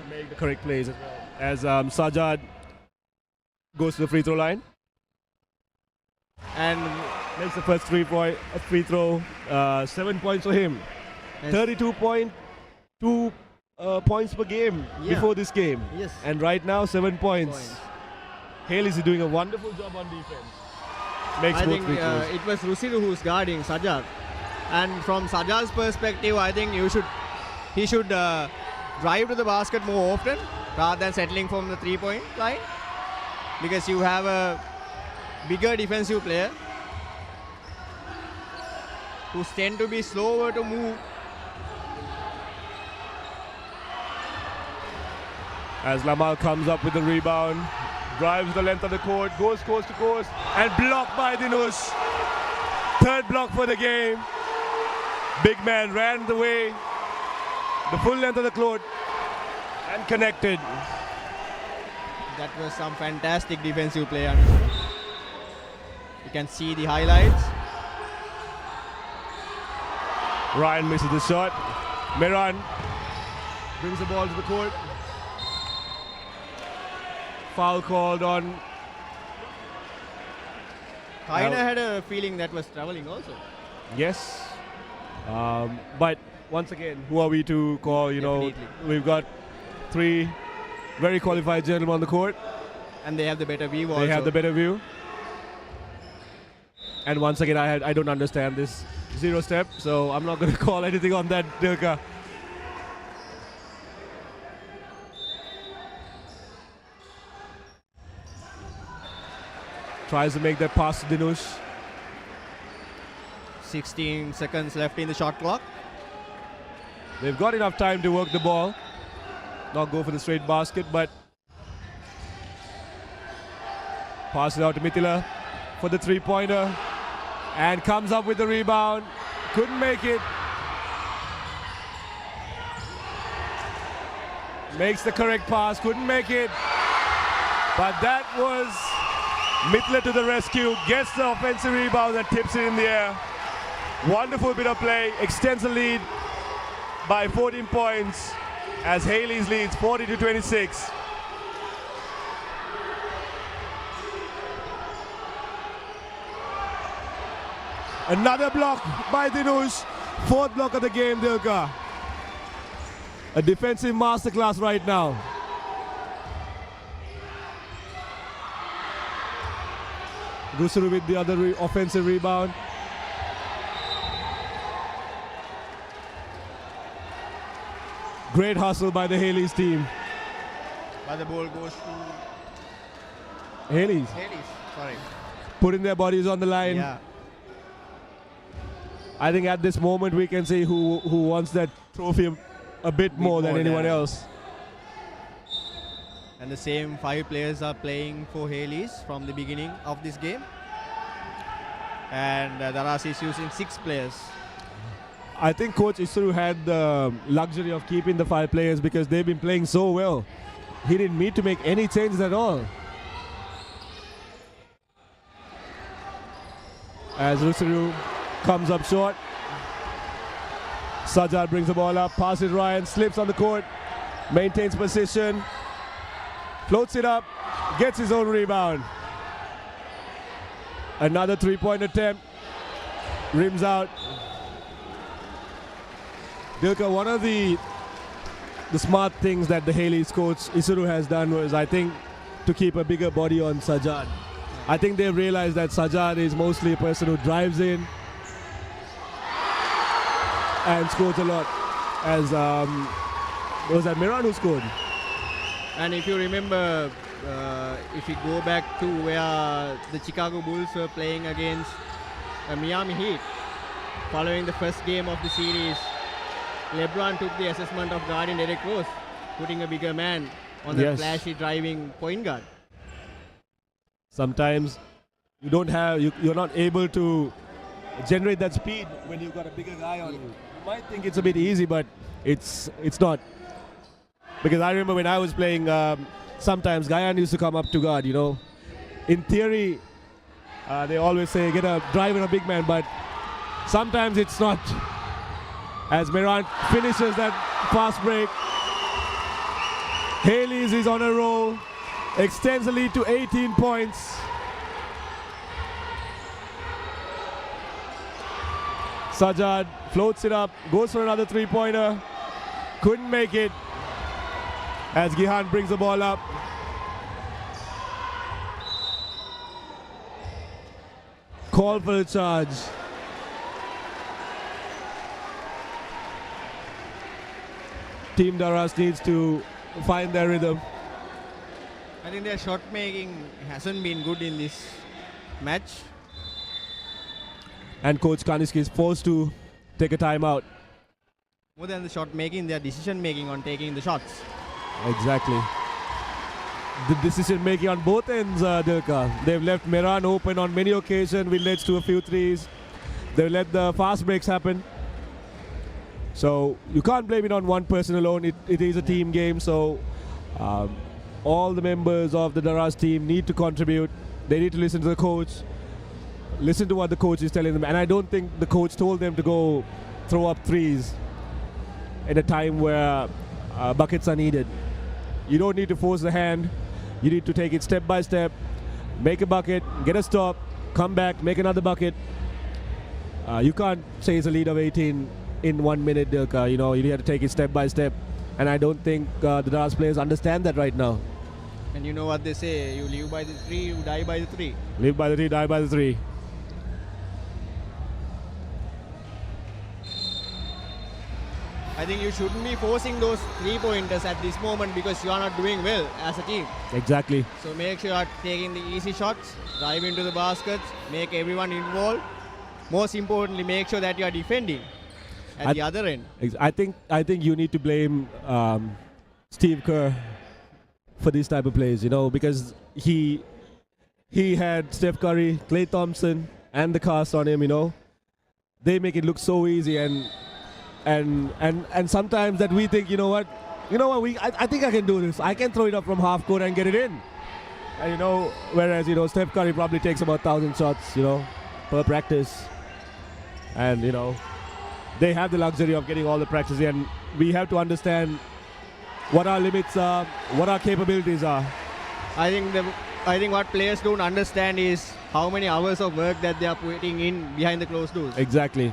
make the correct plays as well. As Sajad goes to the free throw line and makes the first free throw. 7 points for him.
Yes.
32.2 points per game before this game.
Yes.
And right now, 7 points. Hayleys is doing a wonderful job on defense. Makes
I
both
think
free throws.
it was Rusiru who's guarding Sajad. And from Sajad's perspective, I think he should drive to the basket more often rather than settling from the three-point line. Because you have a bigger defensive player who tend to be slower to move.
As Lamal comes up with the rebound, drives the length of the court, goes coast to coast, and blocked by Dinush. Third block for the game. Big man ran the way, the full length of the court, and connected.
That was some fantastic defensive play. You can see the highlights.
Ryan misses the shot. Meran brings the ball to the court. Foul called on.
Kinda had a feeling that was traveling also.
Yes. But once again, who are we to call? You know, we've got three very qualified gentlemen on the court.
And they have the better view also.
They have the better view. And once again, I don't understand this zero step, so I'm not going to call anything on that, Dilka. Tries to make that pass to Dinush.
16 seconds left in the shot clock.
They've got enough time to work the ball. Not go for the straight basket, but pass it out to Mithila for the three-pointer. And comes up with the rebound. Couldn't make it. Makes the correct pass. Couldn't make it. But that was Mithila to the rescue. Gets the offensive rebound and tips it in the air. Wonderful bit of play. Extends the lead by 14 points as Hayleys leads 40-26. Another block by Dinush. Fourth block of the game, Dilka. A defensive masterclass right now. Rusuru with the other offensive rebound. Great hustle by the Hayleys team.
But the ball goes to
Hayleys.
Sorry.
Putting their bodies on the line.
Yeah.
I think at this moment we can see who wants that trophy a bit more than anyone else.
And the same 5 players are playing for Hayleys from the beginning of this game. And Daraz is using 6 players.
I think Coach Isuru had the luxury of keeping the 5 players because they've been playing so well. He didn't need to make any changes at all. As Rusuru comes up short. Sajjad brings the ball up, passes Ryan, slips on the court, maintains position, floats it up, gets his own rebound. Another 3-point attempt, rims out. Dilka, one of the smart things that the Hayleys coach Isuru has done was, I think, to keep a bigger body on Sajjad. I think they've realized that Sajjad is mostly a person who drives in and scores a lot. As was that Miran who scored?
And if you remember, if you go back to where the Chicago Bulls were playing against Miami Heat, following the first game of the series, LeBron took the assessment of guarding Derrick Rose, putting a bigger man on the flashy driving point guard.
Sometimes you don't have, you're not able to generate that speed when you've got a bigger guy on you. You might think it's a bit easy, but it's not. Because I remember when I was playing, sometimes Gayan used to come up to guard, you know. In theory, they always say get a drive and a big man, but sometimes it's not. As Miran finishes that fast break, Hayleys is on a roll, extends the lead to 18 points. Sajjad floats it up, goes for another 3-pointer, couldn't make it as Gihan brings the ball up. Call for the charge. Team Daraz needs to find their rhythm.
I think their shot making hasn't been good in this match.
And Coach Kaniski is forced to take a timeout.
More than the shot making, their decision making on taking the shots.
Exactly. The decision making on both ends, Dilka. They've left Miran open on many occasions, which leads to a few threes. They've let the fast breaks happen. So you can't blame it on one person alone. It is a team game, so all the members of the Daraz team need to contribute. They need to listen to the coach, listen to what the coach is telling them. And I don't think the coach told them to go throw up threes at a time where buckets are needed. You don't need to force the hand. You need to take it step by step, make a bucket, get a stop, come back, make another bucket. You can't say it's a lead of 18 in 1 minute, Dilka. You know, you have to take it step by step. And I don't think the Daraz players understand that right now.
And you know what they say, you live by the 3, you die by the 3.
Live by the 3, die by the 3.
I think you shouldn't be forcing those 3-pointers at this moment because you are not doing well as a team.
Exactly.
So make sure you are taking the easy shots, drive into the baskets, make everyone involved. Most importantly, make sure that you are defending at the other end.
I think you need to blame Steve Kerr for these type of plays, you know, because he had Steph Curry, Klay Thompson, and the cast on him, you know. They make it look so easy, and sometimes that we think, I think I can do this. I can throw it up from half court and get it in. And whereas Steph Curry probably takes about 1,000 shots, per practice, and they have the luxury of getting all the practice, and we have to understand what our limits are, what our capabilities are.
I think I think what players don't understand is how many hours of work that they are putting in behind the closed doors.
Exactly.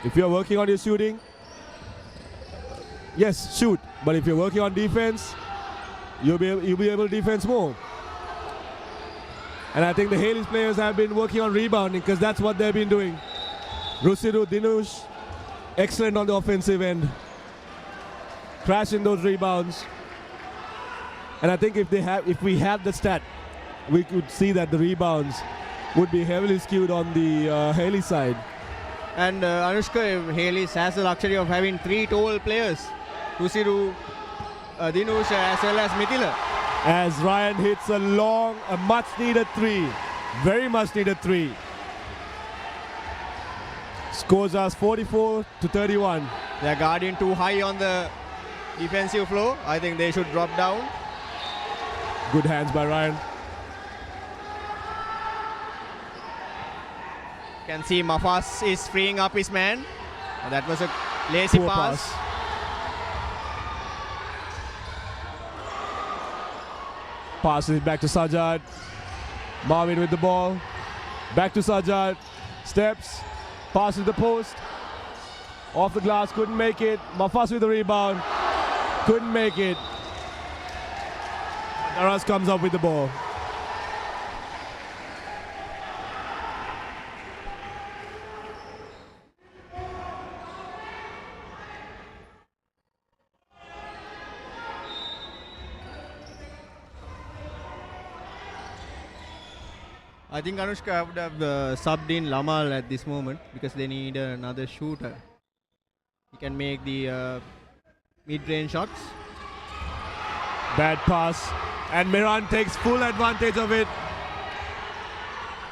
If you're working on your shooting, yes, shoot. But if you're working on defense, you'll be able to defense more. And I think the Hayleys players have been working on rebounding because that's what they've been doing. Rusiru, Dinush, excellent on the offensive end. Crashing those rebounds. And I think if we had the stat, we could see that the rebounds would be heavily skewed on the Hayleys side.
And Anushka, Hayleys has the luxury of having 3 tall players. Rusiru, Dinush as well as Mithila.
As Ryan hits a much needed 3. Very much needed 3. Scores us 44-31.
They're guarding too high on the defensive floor. I think they should drop down.
Good hands by Ryan.
Can see Mafas is freeing up his man. That was a lazy
Poor
pass.
Passes it back to Sajad. Marvin with the ball. Back to Sajad. Steps. Passes the post. Off the glass. Couldn't make it. Mafas with the rebound. Couldn't make it. Daraz comes up with the ball.
I think Anushka would have subbed in Lamal at this moment because they need another shooter. He can make the mid-range shots.
Bad pass. And Miran takes full advantage of it.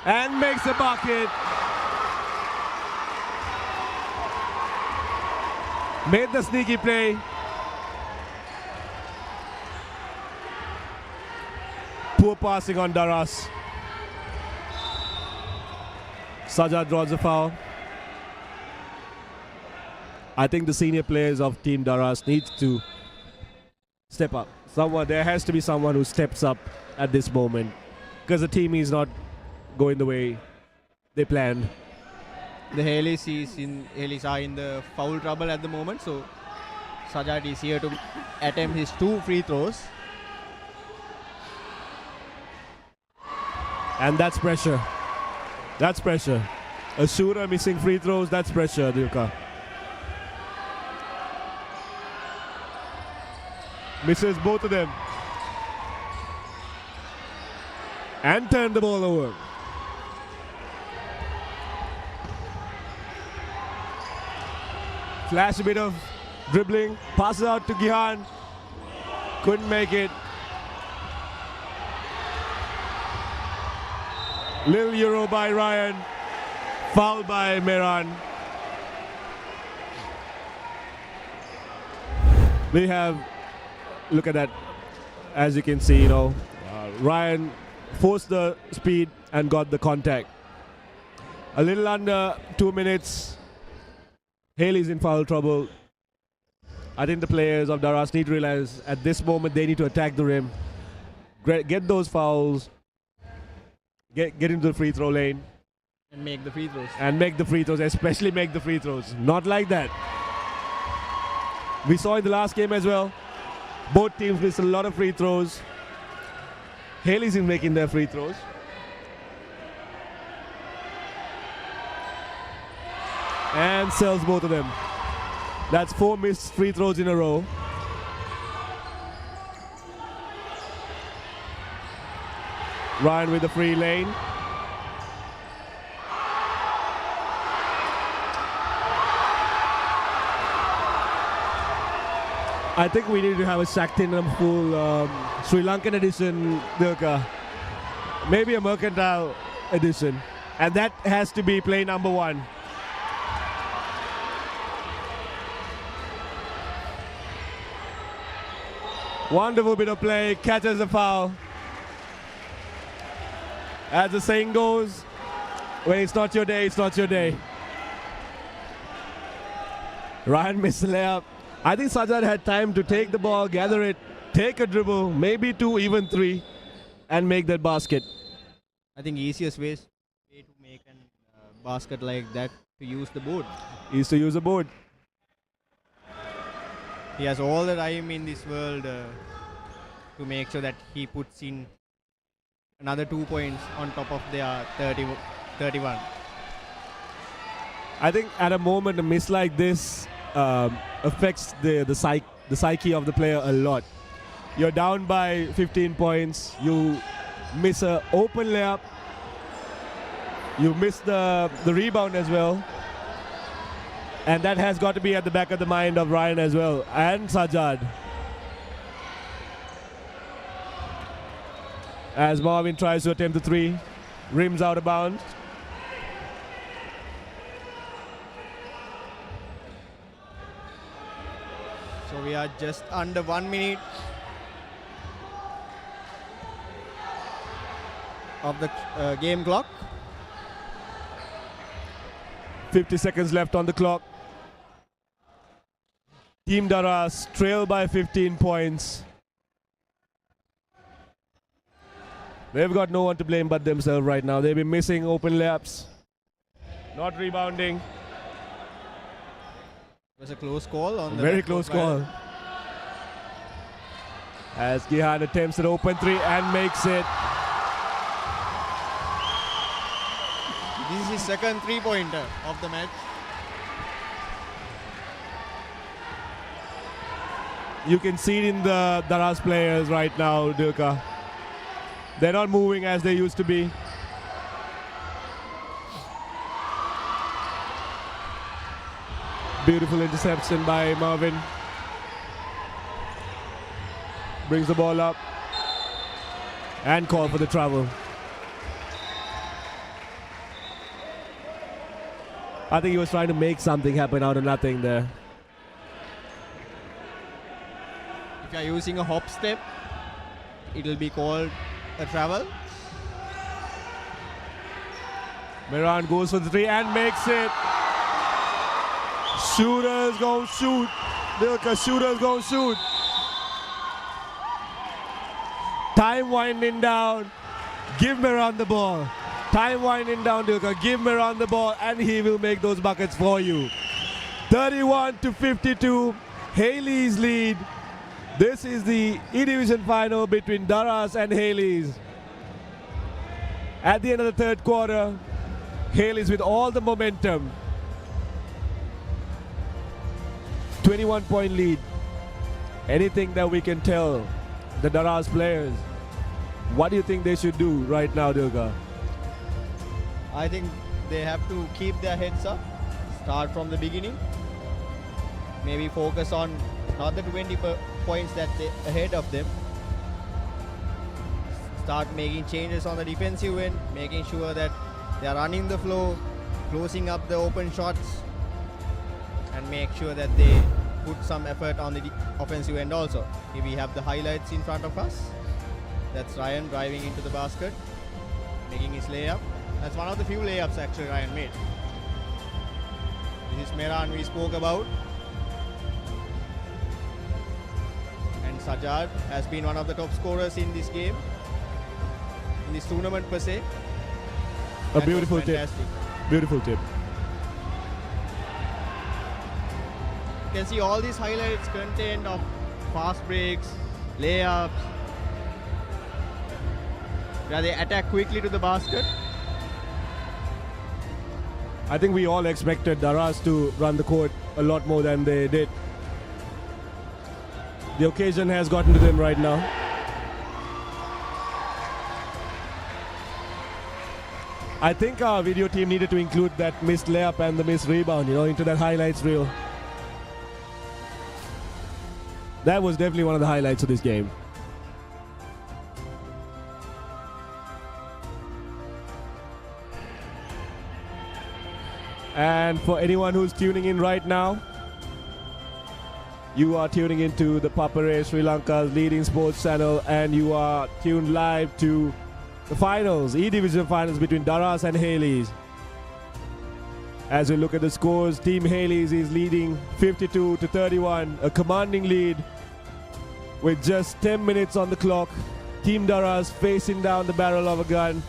And makes a bucket. Made the sneaky play. Poor passing on Daraz. Sajad draws a foul. I think the senior players of Team Daraz need to step up. There has to be someone who steps up at this moment because the team is not going the way they planned.
The Hayleys are in the foul trouble at the moment, so Sajad is here to attempt his 2 free throws.
And that's pressure. That's pressure. A shooter missing free throws, that's pressure, Dilka. Misses both of them. And turned the ball over. Flash a bit of dribbling. Passes out to Gihan. Couldn't make it. Little Euro by Ryan. Foul by Meran. We have, look at that. As you can see, Ryan forced the speed and got the contact. A little under 2 minutes. Hayleys in foul trouble. I think the players of Daraz need to realize at this moment they need to attack the rim. Get those fouls. Get into the free throw lane.
And make the free throws.
And make the free throws, especially make the free throws. Not like that. We saw in the last game as well. Both teams missed a lot of free throws. Hayleys is making their free throws. And sells both of them. That's 4 missed free throws in a row. Ryan with the free lane. I think we need to have a Shaktinam full Sri Lankan edition, Dilka. Maybe a Mercantile edition. And that has to be play number 1. Wonderful bit of play, catches the foul. As the saying goes, when it's not your day, it's not your day. Ryan missed the layup. I think Sajad had time to take the ball, gather it, take a dribble, maybe 2, even 3, and make that basket.
I think easiest way to make a basket like that to use the board.
Is to use a board.
He has all the time in this world to make sure that he puts in another 2 points on top of their 31.
I think at a moment a miss like this affects the psyche of the player a lot. You're down by 15 points. You miss an open layup. You miss the rebound as well. And that has got to be at the back of the mind of Ryan as well, and Sajjad. As Marvin tries to attempt the 3, rims out of bounds.
So we are just under 1 minute of the game clock.
50 seconds left on the clock. Team Daraz trail by 15 points. They've got no one to blame but themselves right now. They've been missing open layups, not rebounding.
It was a close call on the
very close call. As Gihan attempts an open 3 and makes it.
This is his second 3-pointer of the match.
You can see it in the Daraz players right now, Dilka. They're not moving as they used to be. Beautiful interception by Marvin. Brings the ball up and call for the travel. I think he was trying to make something happen out of nothing there.
If you are using a hop step, it will be called a travel.
Meran goes for the 3 and makes it. Shooters gonna shoot. Dilka, shooters gonna shoot. Time winding down. Give Meran the ball. Time winding down, Dilka. Give Meran the ball and he will make those buckets for you. 31-52. Hayleys lead. This is the E-Division final between Daraz and Hayleys. At the end of the third quarter, Hayleys with all the momentum. 21-point lead. Anything that we can tell the Daraz players? What do you think they should do right now, Dilka?
I think they have to keep their heads up, start from the beginning. Maybe focus on not the 20 points that they ahead of them. Start making changes on the defensive end, making sure that they are running the flow, closing up the open shots, and make sure that they put some effort on the offensive end also. Here we have the highlights in front of us. That's Ryan driving into the basket, making his layup. That's one of the few layups actually Ryan made. This is Meran we spoke about. And Sajjad has been one of the top scorers in this game, in this tournament per se.
A beautiful tip. Beautiful tip.
You can see all these highlights contained of fast breaks, layups, where they attack quickly to the basket.
I think we all expected Daraz to run the court a lot more than they did. The occasion has gotten to them right now. I think our video team needed to include that missed layup and the missed rebound, into that highlights reel. That was definitely one of the highlights of this game. And for anyone who's tuning in right now, you are tuning into the Papare, Sri Lanka's leading sports channel, and you are tuned live to the finals, E-Division finals between Daraz and Hayleys. As we look at the scores, Team Hayleys is leading 52-31, a commanding lead with just 10 minutes on the clock. Team Daraz facing down the barrel of a gun.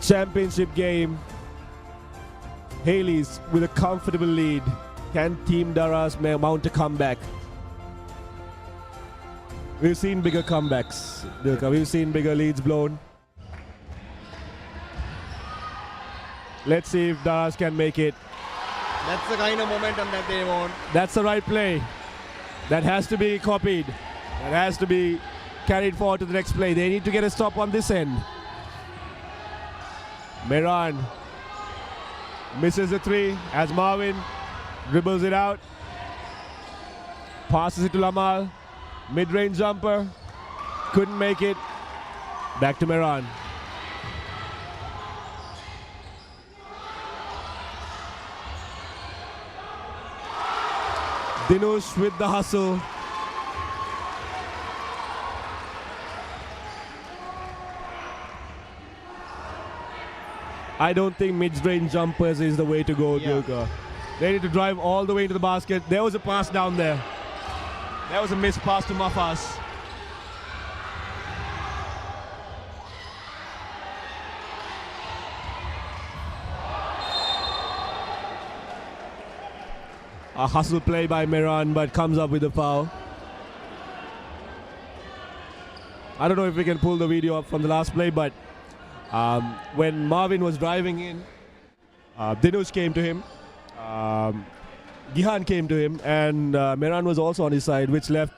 Championship game. Hayleys with a comfortable lead. Can Team Daraz mount a comeback? We've seen bigger comebacks, Dilka. We've seen bigger leads blown. Let's see if Daraz can make it.
That's the kind of momentum that they want.
That's the right play. That has to be copied. That has to be carried forward to the next play. They need to get a stop on this end. Mehran misses the three as Marvin dribbles it out. Passes it to Lamal. Mid-range jumper. Couldn't make it. Back to Mehran. Dinush with the hustle. I don't think mid-range jumpers is the way to go, Dilka. They need to drive all the way into the basket. There was a pass down there. That was a missed pass to Mafas. A hustle play by Mehran, but comes up with a foul. I don't know if we can pull the video up from the last play, but when Marvin was driving in, Dinush came to him, Gihan came to him, and Mehran was also on his side, which left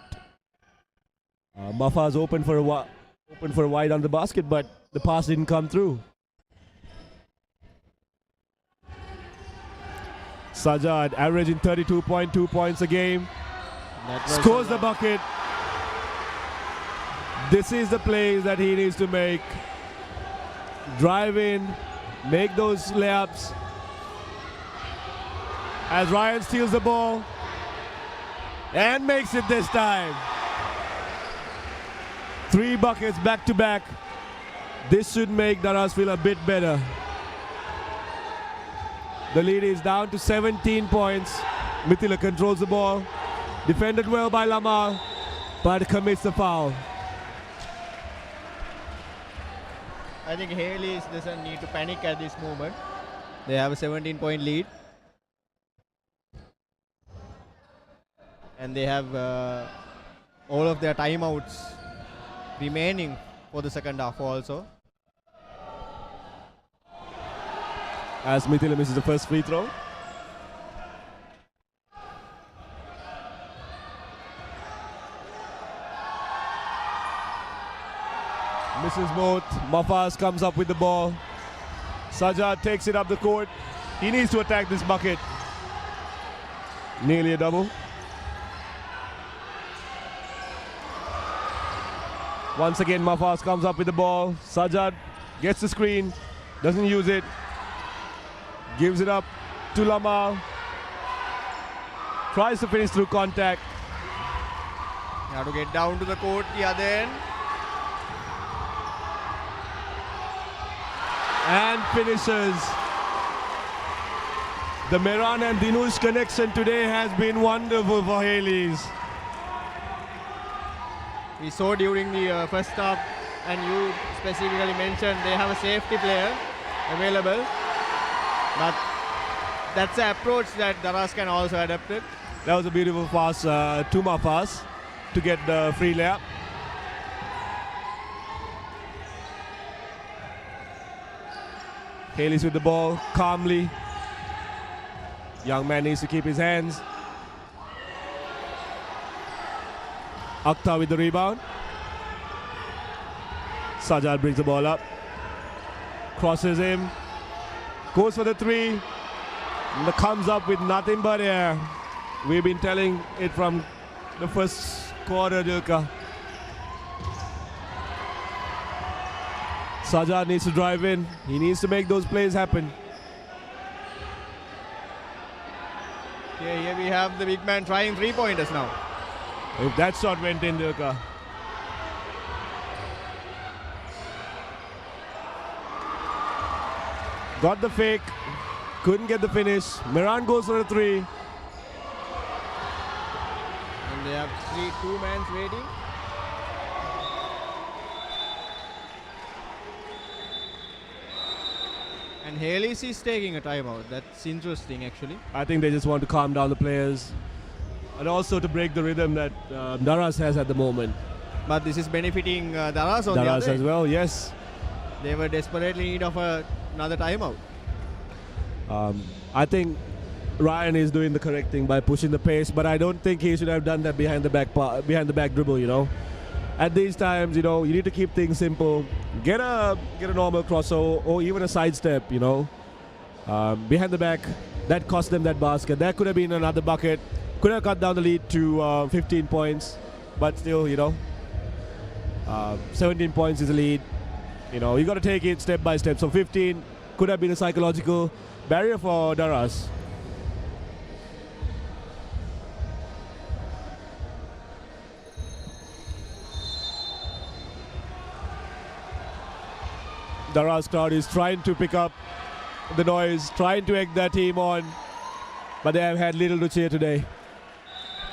Mafaz open for a wide on the basket, but the pass didn't come through. Sajad averaging 32.2 points a game. Scores the bucket. This is the plays that he needs to make. Drive in, make those layups. As Ryan steals the ball and makes it this time. 3 buckets back to back. This should make Daraz feel a bit better. The lead is down to 17 points. Mithila controls the ball. Defended well by Lamal, but commits the foul.
I think Hayleys doesn't need to panic at this moment. They have a 17-point lead. And they have all of their timeouts remaining for the second half also.
As Mithila misses the first free throw. Misses both. Mafaz comes up with the ball. Sajad takes it up the court. He needs to attack this bucket. Nearly a double. Once again, Mafaz comes up with the ball. Sajad gets the screen, doesn't use it. Gives it up to Lamal. Tries to finish through contact.
You have to get down to the court, the other end.
And finishes. The Mehran and Dinush connection today has been wonderful for Hayleys.
We saw during the first half, and you specifically mentioned they have a safety player available. But that's the approach that Daraz can also adapt it.
That was a beautiful pass to Mafaz to get the free layup. Hayleys with the ball calmly. Young man needs to keep his hands. Akhtar with the rebound. Sajad brings the ball up. Crosses him. Goes for the three. And comes up with nothing but air. We've been telling it from the first quarter, Dilka. Sajad needs to drive in. He needs to make those plays happen.
Okay, here we have the big man trying 3-pointers now.
If that shot went in, Dilka. Got the fake. Couldn't get the finish. Mehran goes for a three.
And they They have two men waiting. And Hayleys is taking a timeout. That's interesting, actually.
I think they just want to calm down the players and also to break the rhythm that Daraz has at the moment.
But this is benefiting Daraz on the
Daraz
other
as
end.
well, yes.
They were desperately in need of another timeout.
I think Ryan is doing the correct thing by pushing the pace, but I don't think he should have done that behind the back dribble, you know. At these times, you know, you need to keep things simple. Get a normal crossover or even a sidestep, you know. Behind the back, that cost them that basket. That could have been another bucket. Could have cut down the lead to 15 points, but still, you know, 17 points is a lead. You know, you got to take it step by step. So 15 could have been a psychological barrier for Daraz. Daraz crowd is trying to pick up the noise, trying to egg their team on, but they have had little to cheer today.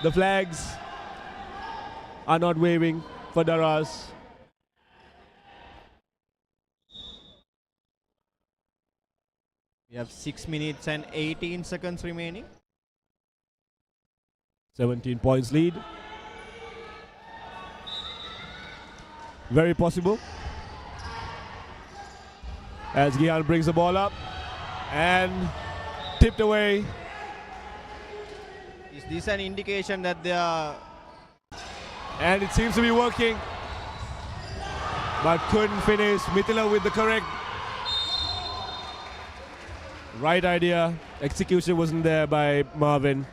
The flags are not waving for Daraz.
We have 6 minutes and 18 seconds remaining.
17 points lead. Very possible. As Gihan brings the ball up and tipped away.
Is this an indication that they are...
And it seems to be working, but couldn't finish. Mithila with the correct right idea. Execution wasn't there by Marvin.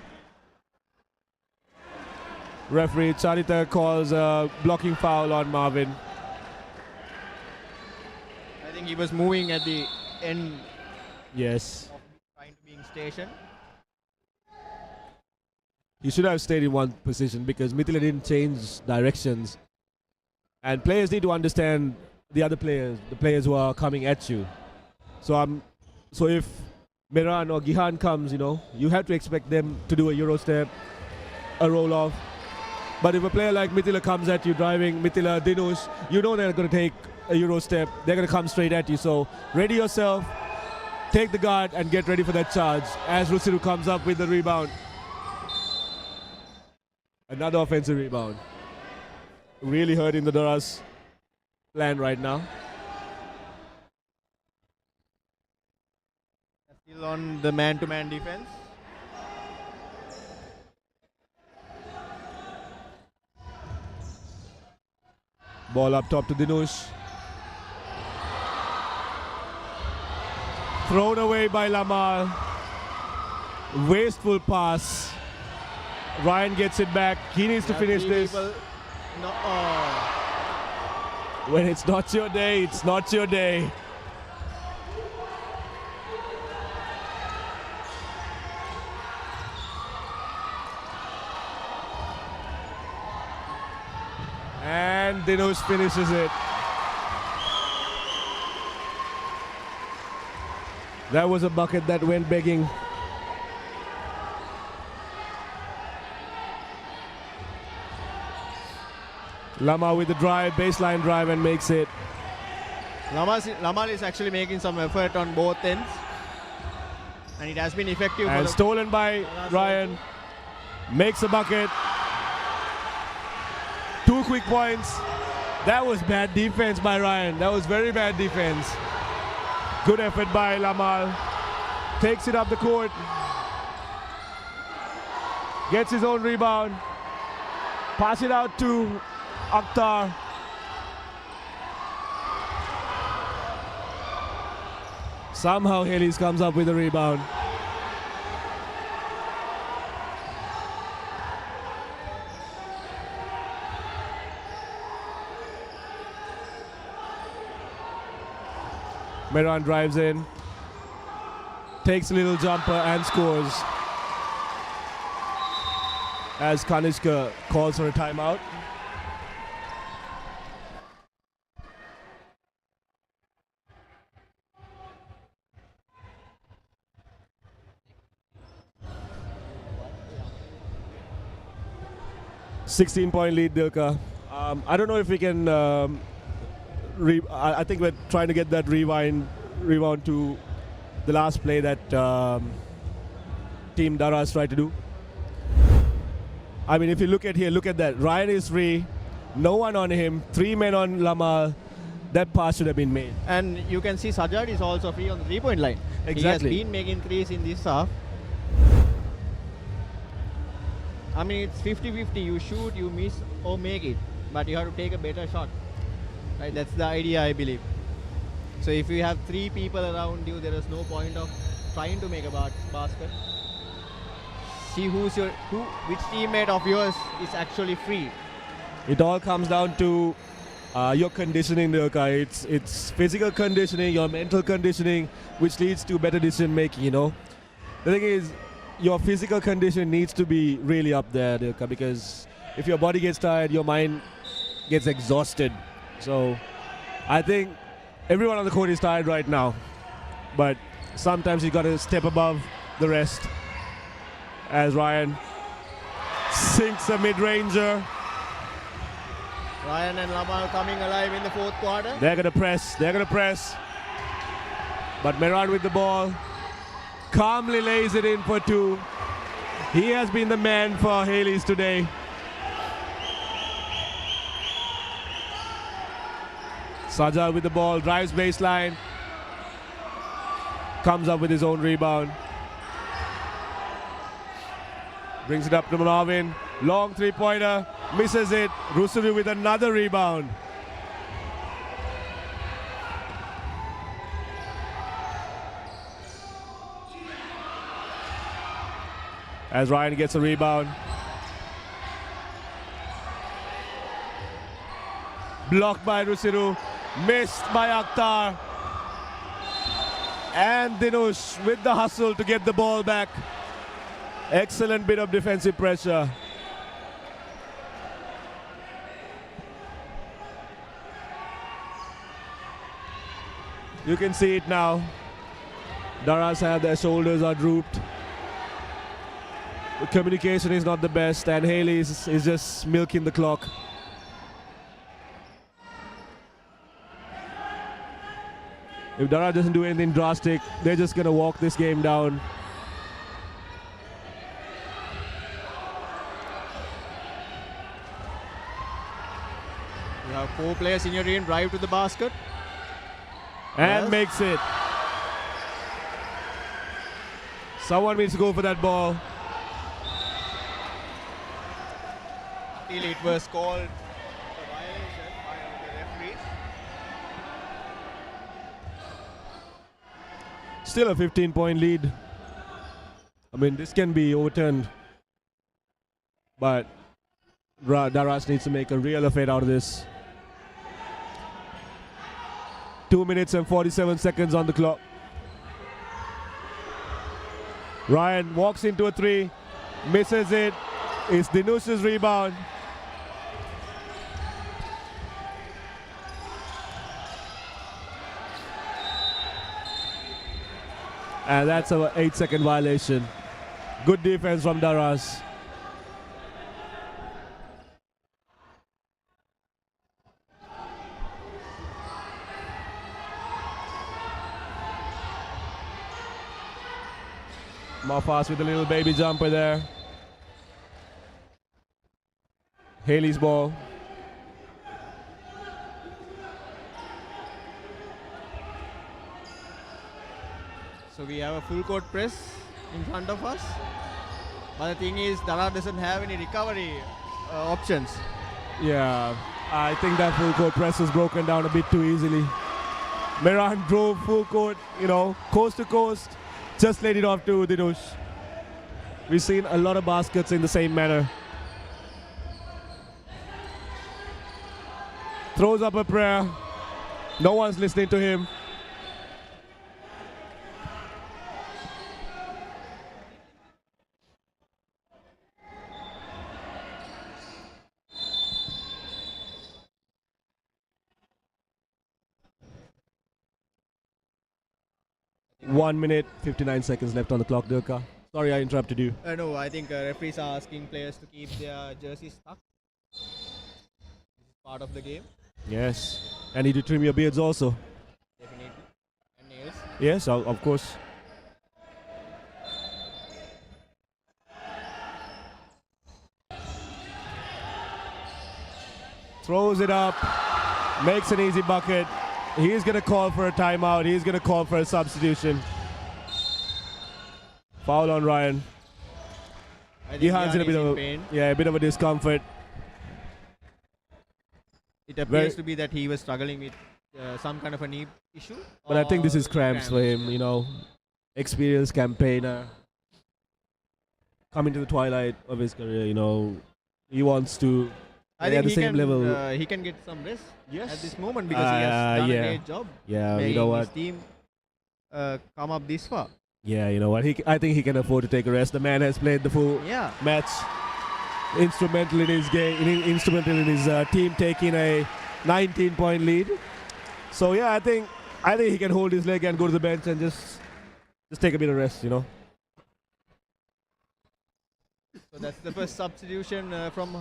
Referee Charita calls a blocking foul on Marvin.
I think he was moving at the end.
Yes.
Of trying to being stationed.
He should have stayed in one position because Mithila didn't change directions. And players need to understand the other players, the players who are coming at you. So if Meran or Gihan comes, you know, you have to expect them to do a Euro step, a roll off. But if a player like Mithila comes at you driving, Mithila, Dinush, you know they're going to take a Euro step. They're going to come straight at you. So ready yourself, take the guard and get ready for that charge as Rusiru comes up with the rebound. Another offensive rebound. Really hurting the Daraz plan right now.
Still on the man-to-man defense.
Ball up top to Dinush. Thrown away by Lamal. Wasteful pass. Ryan gets it back. He needs to finish this.
No, oh.
When it's not your day, it's not your day. And Dinush finishes it. That was a bucket that went begging. Lama with the drive, baseline drive, and makes it.
Lamal is actually making some effort on both ends. And it has been effective.
And stolen by Ryan. Makes a bucket. 2 quick points. That was bad defense by Ryan. That was very bad defense. Good effort by Lamal. Takes it up the court. Gets his own rebound. Pass it out to Akhtar. Somehow Hayleys comes up with a rebound. Meran drives in, takes a little jumper and scores. As Kanishka calls for a timeout. 16-point lead, Dilka. I don't know if we can. I think we're trying to get that rewound to the last play that Team Daraz tried to do. I mean, if you look at here, look at that. Ryan is free. No one on him. 3 men on Lamal. That pass should have been made.
And you can see Sajjad is also free on the 3-point line.
Exactly.
He has been making threes in this half. I mean, it's 50-50. You shoot, you miss, or make it. But you have to take a better shot. Right? That's the idea, I believe. So if you have 3 people around you, there is no point of trying to make a basket. See which teammate of yours is actually free.
It all comes down to your conditioning, Dilka. It's physical conditioning, your mental conditioning, which leads to better decision making, you know. The thing is, your physical condition needs to be really up there, Dilka, because if your body gets tired, your mind gets exhausted. So I think everyone on the court is tired right now, but sometimes you got to step above the rest. As Ryan sinks a mid-ranger.
Ryan and Lamal coming alive in the 4th quarter.
They're going to press. But Merad with the ball calmly lays it in for 2. He has been the man for Hayleys today. Sajjad with the ball, drives baseline. Comes up with his own rebound. Brings it up to Marvin. Long 3-pointer. Misses it. Rusuru with another rebound. As Ryan gets a rebound. Blocked by Rusuru. Missed by Akhtar. And Dinush with the hustle to get the ball back. Excellent bit of defensive pressure. You can see it now. Daraz have their shoulders are drooped. The communication is not the best, and Hayleys is just milking the clock. If Daraz doesn't do anything drastic, they're just going to walk this game down.
You have 4 players in your team, drive to the basket.
And makes it. Someone needs to go for that ball.
It was called a violation by the referees.
Still a 15-point lead. I mean, this can be overturned. But Daraz needs to make a real affair out of this. 2 minutes and 47 seconds on the clock. Ryan walks into a 3, misses it. It's Dinush's rebound. And that's an 8-second violation. Good defense from Daraz. Mafas with a little baby jumper there. Hayleys ball.
So we have a full court press in front of us. But the thing is, Daraz doesn't have any recovery options.
Yeah, I think that full court press was broken down a bit too easily. Meran drove full court, you know, coast to coast. Just laid it off to Dinush. We've seen a lot of baskets in the same manner. Throws up a prayer. No one's listening to him. One minute, 59 seconds left on the clock, Dilka. Sorry I interrupted you.
No, I think referees are asking players to keep their jerseys stuck part of the game.
Yes. And need to trim your beards also.
Definitely. And nails.
Yes, of course. Throws it up, makes an easy bucket. He's going to call for a timeout. He's going to call for a substitution. Foul on Ryan.
I think
Gihan's in a bit of
pain.
a bit of a discomfort.
It appears to be that he was struggling with some kind of a knee issue.
But I think this is cramps for him,
Yeah.
Experienced campaigner. Coming to the twilight of his career, he wants to
I
be
think
at the same level.
He can get some rest
Yes.
at this moment because he has done a great job.
Yeah,
making
you know what?
his team come up this far.
Yeah, you know what? I think he can afford to take a rest. The man has played the full
Yeah.
match. Instrumental in his game, instrumental in his team taking a 19-point lead. So yeah, I think he can hold his leg and go to the bench and just take a bit of rest.
So that's the first substitution from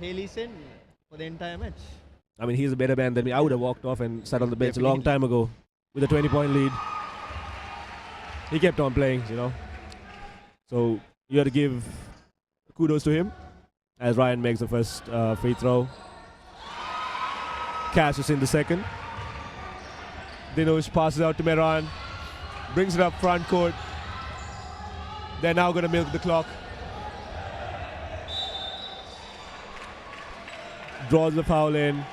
Hayleys for the entire match.
I mean, he's a better man than me. I would have walked off and sat on the bench a long time ago with a 20-point lead. He kept on playing, So you have to give kudos to him as Ryan makes the first free throw. Cashes in the second. Dinush passes out to Meran. Brings it up front court. They're now going to milk the clock. Draws the foul in.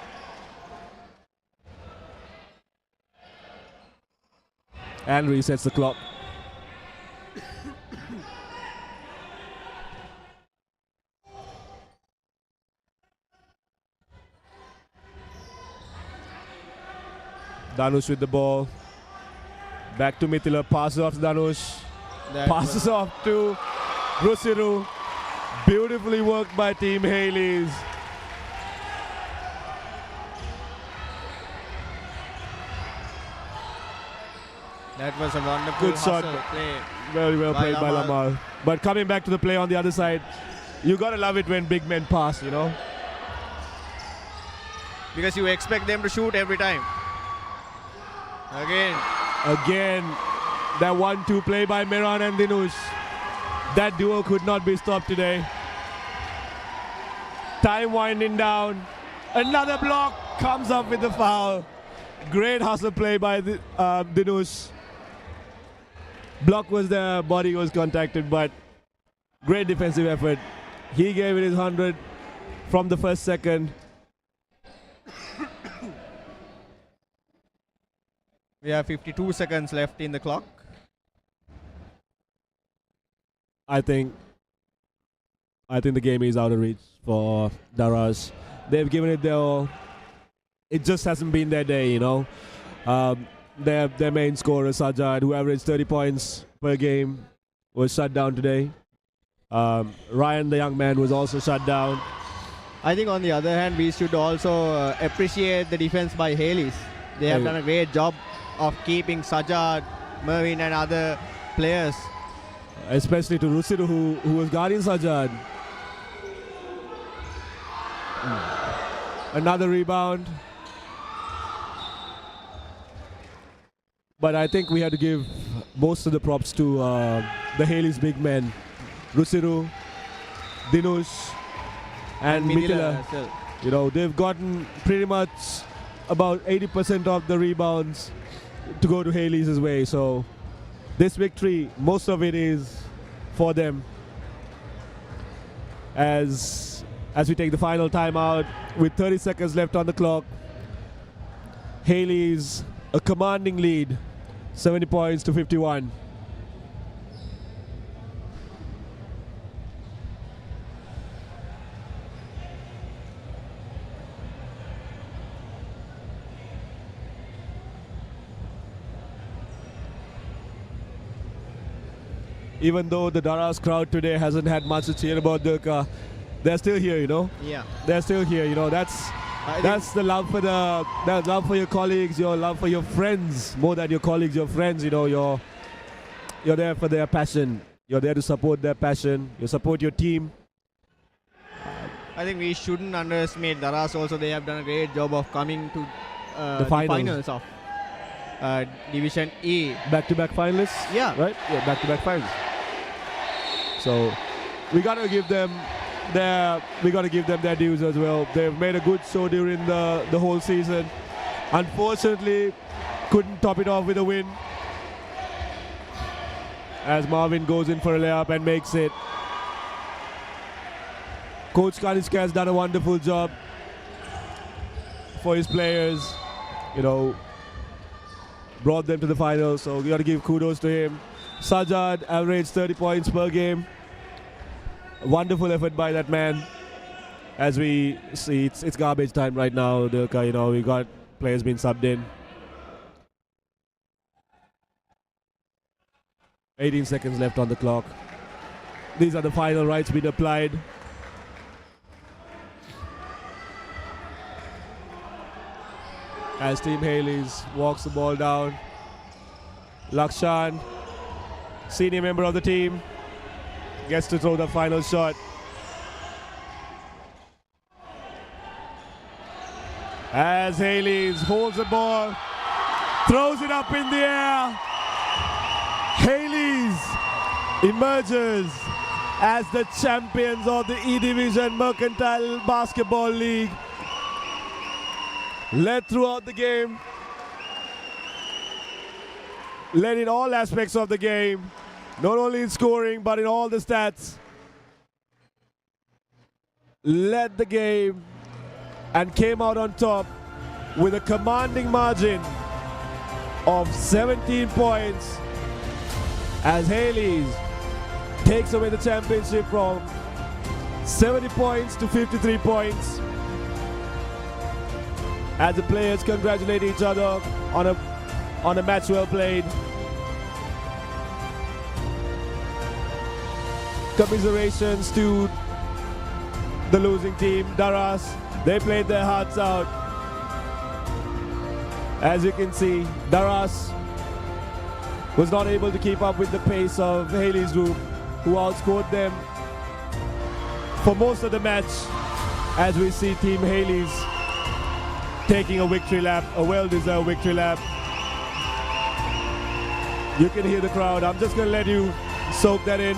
And resets the clock. Danush with the ball. Back to Mithila. Passes off to Danush. Passes off to Rusiru. Beautifully worked by Team Hayleys.
That was a wonderful
Good shot.
play.
Very well played by Lamar. But coming back to the play on the other side, you gotta love it when big men pass,
Because you expect them to shoot every time.
Again, that 1-2 play by Meran and Dinush. That duo could not be stopped today. Time winding down. Another block comes up with the foul. Great hustle play by Dinush. Block was there, body was contacted, but great defensive effort. He gave it his 100 from the first second.
We have 52 seconds left in the clock.
I think the game is out of reach for Daraz. They've given it their all. It just hasn't been their day, Their main scorer, Sajjad, who averaged 30 points per game, was shut down today. Ryan, the young man, was also shut down.
I think on the other hand, we should also appreciate the defense by Hayleys. They have done a great job of keeping Sajjad, Mervin and other players.
Especially to Rusiru, who was guarding Sajjad. Another rebound. But I think we have to give most of the props to the Hayleys big men. Rusiru, Dinush, and Mithila. They've gotten pretty much about 80% of the rebounds to go to Hayleys' way. So this victory, most of it is for them. As we take the final timeout with 30 seconds left on the clock, Hayleys a commanding lead, 70 points to 51. Even though the Daraz crowd today hasn't had much to cheer about Durka, they're still here,
Yeah.
They're still here, That's the love for love for your colleagues, your love for your friends, more than your colleagues, your friends. You're there for their passion. You're there to support their passion. You support your team.
I think we shouldn't underestimate Daraz also. They have done a great job of coming to
The finals.
of Division A.
Back-to-back finalists?
Yeah.
Right? Yeah, back-to-back finalists. So we got to give them their dues as well. They've made a good show during the whole season. Unfortunately, couldn't top it off with a win. As Marvin goes in for a layup and makes it. Coach Kaniska has done a wonderful job for his players. You know, brought them to the finals, so we got to give kudos to him. Sajad averaged 30 points per game. Wonderful effort by that man. As we see, it's garbage time right now. You know, we got players being subbed in. 18 seconds left on the clock. These are the final rights being applied. As Team Hayleys walks the ball down. Lakshan, senior member of the team, gets to throw the final shot. As Hayleys holds the ball, throws it up in the air. Hayleys emerges as the champions of the E Division Mercantile Basketball League. Led throughout the game. Led in all aspects of the game. Not only in scoring, but in all the stats. Led the game and came out on top with a commanding margin of 17 points as Hayleys takes away the championship from 70 points to 53 points. As the players congratulate each other on a match well played. Commiserations to the losing team, Daraz. They played their hearts out. As you can see, Daraz was not able to keep up with the pace of Hayleys' group, who outscored them for most of the match. As we see Team Hayleys taking a victory lap, a well-deserved victory lap. You can hear the crowd. I'm just going to let you soak that in.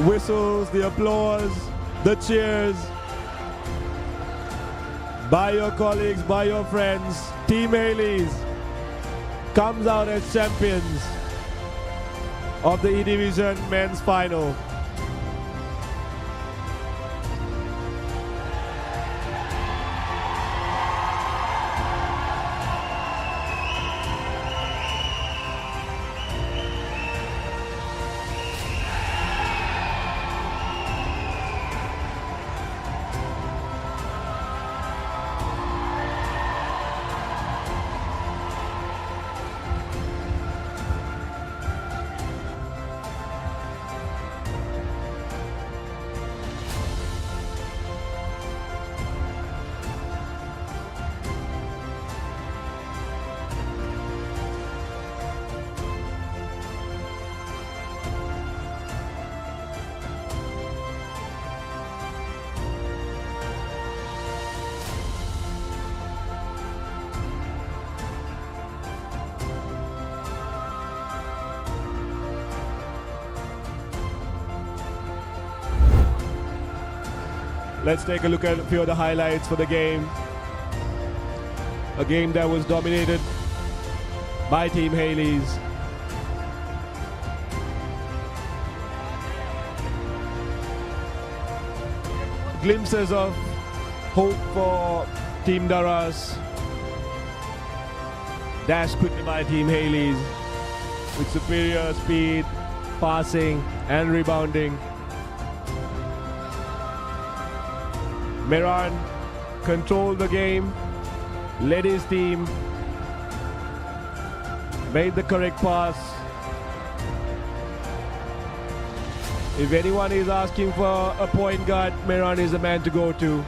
Whistles, the applause, the cheers. By your colleagues, by your friends, Team Hayleys comes out as champions of the E Division Men's Final. Let's take a look at a few of the highlights for the game. A game that was dominated by Team Hayleys. Glimpses of hope for Team Daraz. Dashed quickly by Team Hayleys with superior speed, passing and rebounding. Meran controlled the game, led his team, made the correct pass. If anyone is asking for a point guard, Meran is the man to go to.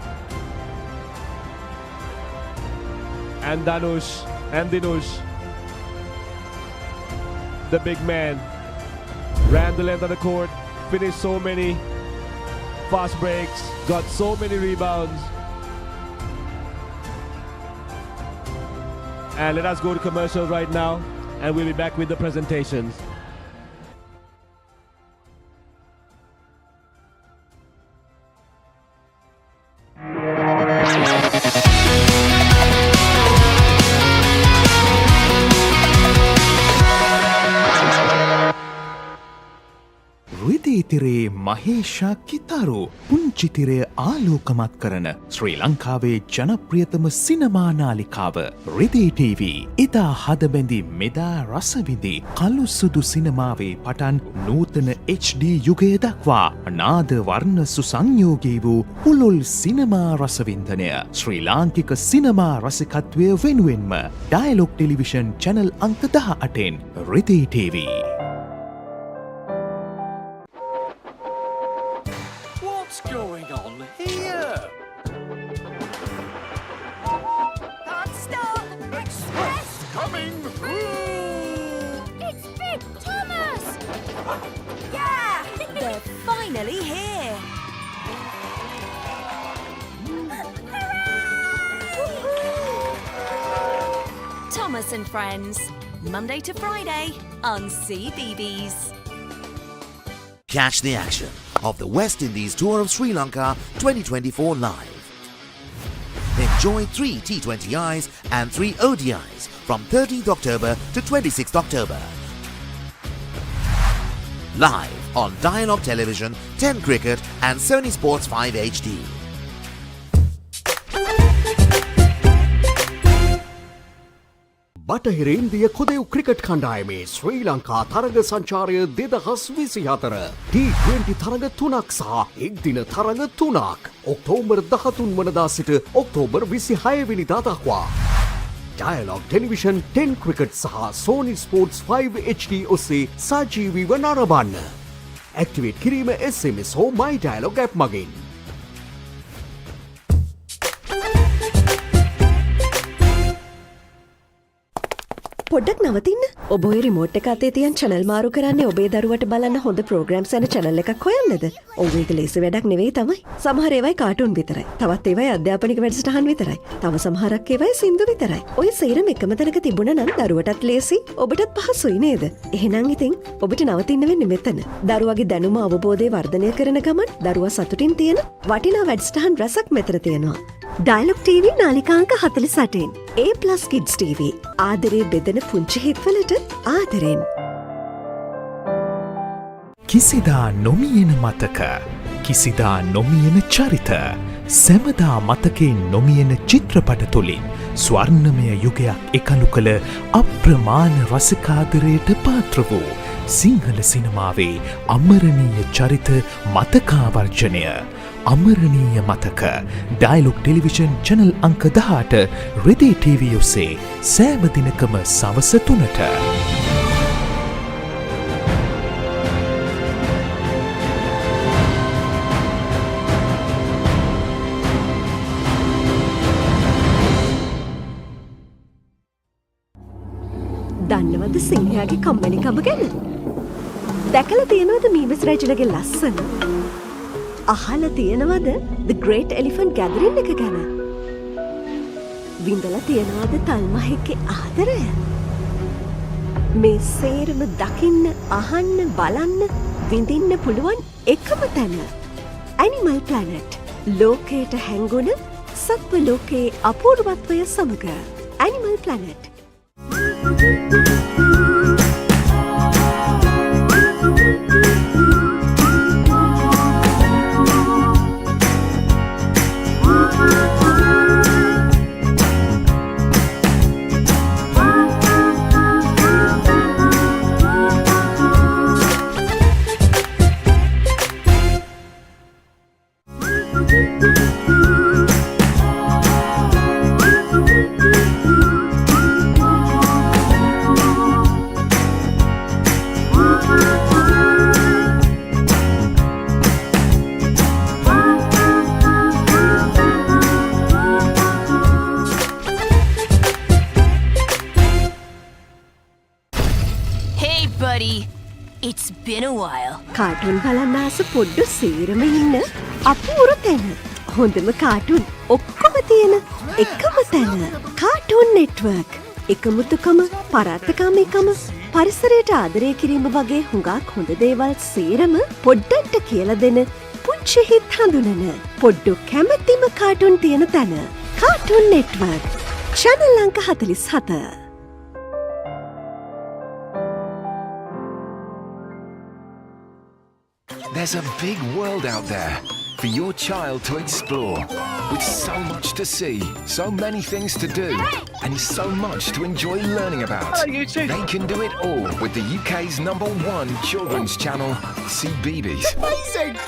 and Danush and Dinush. The big man ran the length of the court, finished so many fast breaks, got so many rebounds. And let us go to commercial right now, and we'll be back with the presentations.
රිදීතිරේ මහේෂා කිතාරු පුංචිතිරය ආලෝකමත් කරන ශ්‍රී ලංකාවේ ජනප්‍රියතම සිනමා නාලිකාව රිදී TV ඉතා හදබැඳි මෙදා රසවිඳි කළු සුදු සිනමාවේ පටන් නූතන HD යුගය දක්වා නාද වර්ණ සුසංයෝගී වූ පුළුල් සිනමා රසවින්දනය ශ්‍රී ලාංකික සිනමා රසිකත්වය වෙනුවෙන්ම ඩයලොග් ටෙලිවිෂන් චැනල් අංක 18න් රිදී TV.
What's going on here?
Can't stop!
Express coming through!
It's Big Thomas! Yeah! They're finally here! Thomas and Friends, Monday to Friday on CBeebies.
Catch the action of the West Indies Tour of Sri Lanka 2024 live. Enjoy 3 T20Is and 3 ODIs from 13th October to 26th October. Live on Dialog Television, 10 Cricket and Sony Sports 5 HD.
බටහිර ඉන්දිය කොදෙව් cricket කණ්ඩායමේ ශ්‍රී ලංකා තරග සංචාරය 2024 T20 තරග 3ක් සහ එක්දින තරග 3ක් ඔක්තෝබර් 13 වනදා සිට ඔක්තෝබර් 26 වෙනිදා දක්වා Dialog Television 10 Cricket සහ Sony Sports 5 HD ඔස්සේ සජීවීව නරඹන්න. ඇක්ටිවේට් කිරීම SMS හෝ My Dialog app මගින්.
පොඩ්ඩක් නවතින්න. ඔබ ඔය රිමෝට් එක අතේ තියන් channel මාරු කරන්නේ ඔබේ දරුවට බලන්න හොඳ programs යන channel එකක් හොයන්නද? ඔව් ඒක ලේසි වැඩක් නෙවෙයි තමයි. සමහර ඒවායි කාටුන් විතරයි. තවත් ඒවායි අධ්‍යාපනික වැඩසටහන් විතරයි. තව සමහරක් ඒවායි සින්දු විතරයි. ඔය සේරම එකම තැනක තිබුණා නම් දරුවටත් ලේසි, ඔබටත් පහසුයි නේද? එහෙනම් ඉතින් ඔබට නවතින්න වෙන්නේ මෙතන. දරුවගේ දැනුම අවබෝධය වර්ධනය කරන ගමන් දරුවා සතුටින් තියෙන වටිනා වැඩසටහන් රසක් මෙතන තියෙනවා. Dialog TV නාලිකාංක 48න් A+ Kids TV ආදරේ බෙදෙන පුංචි හිත්වලට ආදරෙන්.
කිසිදා නොමියෙන මතක කිසිදා නොමියෙන චරිත සැමදා මතකේ නොමියෙන චිත්‍රපට තුළින් ස්වර්ණමය යුගයක් එකලු කළ අප්‍රමාණ රසිකාදරයට පාත්‍ර වූ සිංහල සිනමාවේ අමරණීය චරිත මතකාවර්ජනය අමරණීය මතක ඩයලොග් ටෙලිවිෂන් චැනල් අංක 18 රිදී TV ඔස්සේ සෑම දිනකම සවස 3ට.
දන්නවද සිංහයාගේ කම්මැලිකම ගැන? දැකලා තියෙනවද මීමස් රැජිලගේ ලස්සන? අහලා තියෙනවද The Great Elephant Gathering එක ගැන? විඳලා තියෙනවද තල්මහෙක්ගේ ආදරය? මේ සේරම දකින්න, අහන්න, බලන්න, විඳින්න පුළුවන් එකම තැන. Animal Planet. ලෝකයට හැංගුණ සත්ව ලෝකයේ අපූර්වත්වය සමග. Animal Planet.
Hey, buddy. It's been a while.
Cartoon බලන්න ආස පොඩ්ඩු සේරම ඉන්න අපූරු තැන. හොඳම කාටුන් ඔක්කොම තියෙන එකම තැන. Cartoon network. එකමුතුකම, පරාත්තකාමීකම, පරිසරයට ආදරය කිරීම වගේ හුඟක් හොඳ දේවල් සේරම පොඩ්ඩන්ට කියලා දෙන පුංචි හිත් හඳුනන පොඩ්ඩු කැමැතිම කාටුන් තියෙන තැන. Cartoon network. චැනල් අංක 47.
There's a big world out there for your child to explore, with so much to see, so many things to do, and so much to enjoy learning about. They can do it all with the UK's #1 children's channel, CBeebies.
Amazing!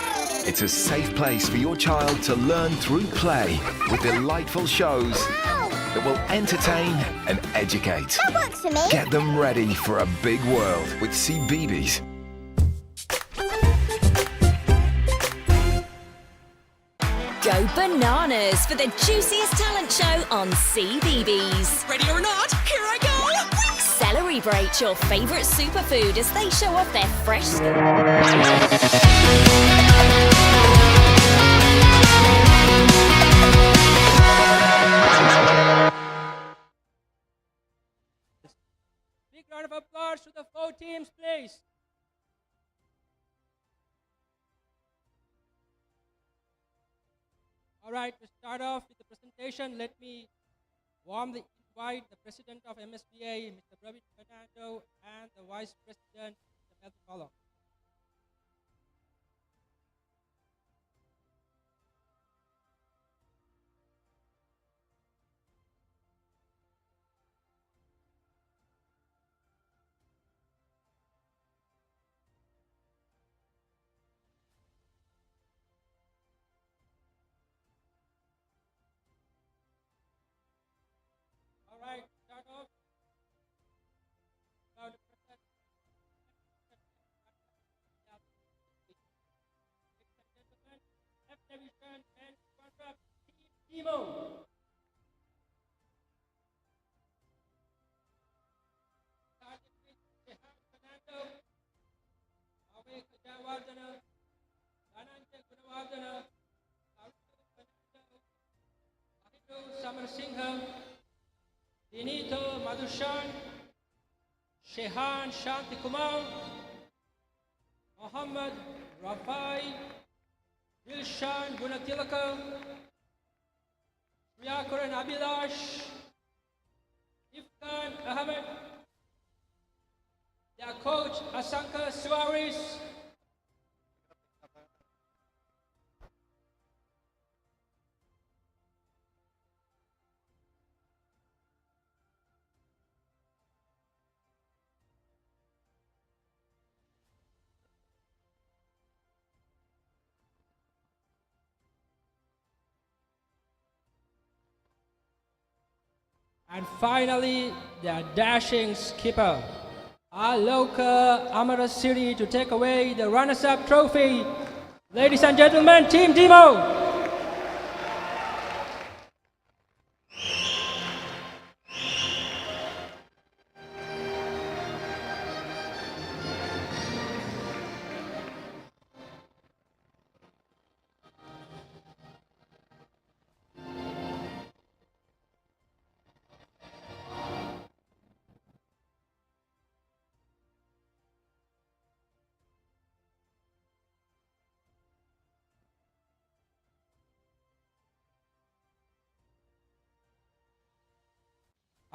It's a safe place for your child to learn through play, with delightful shows that will entertain and educate.
That works for me.
Get them ready for a big world with CBeebies.
Go bananas for the juiciest talent show on CBeebies.
Ready or not, here I go!
Celebrate your favourite superfood as they show off their fresh...
Big round of applause to the 4 teams, please. All right, to start off with the presentation, let me warmly invite the President of MSBA, Mr. Fernando, and the Vice President, Mr. Colombo. All right, start off. Now the president. Ladies and gentlemen, F Division and contract Team Demo. Starting with Fernando, Ave Kajawardana, Dhananjay Gunawardana, Fernando, Ahiru Samar Singha, Dinito Madhushan, Shehan Shanti Kumar, Mohammad Rafai, Dilshan Gunatilaka, Priyakuran Abhilash, Ifkan Ahmed, their coach Asanka Suarez, and finally, their dashing skipper, Aloka Amarasiri, to take away the runners-up trophy. Ladies and gentlemen, Team Demo.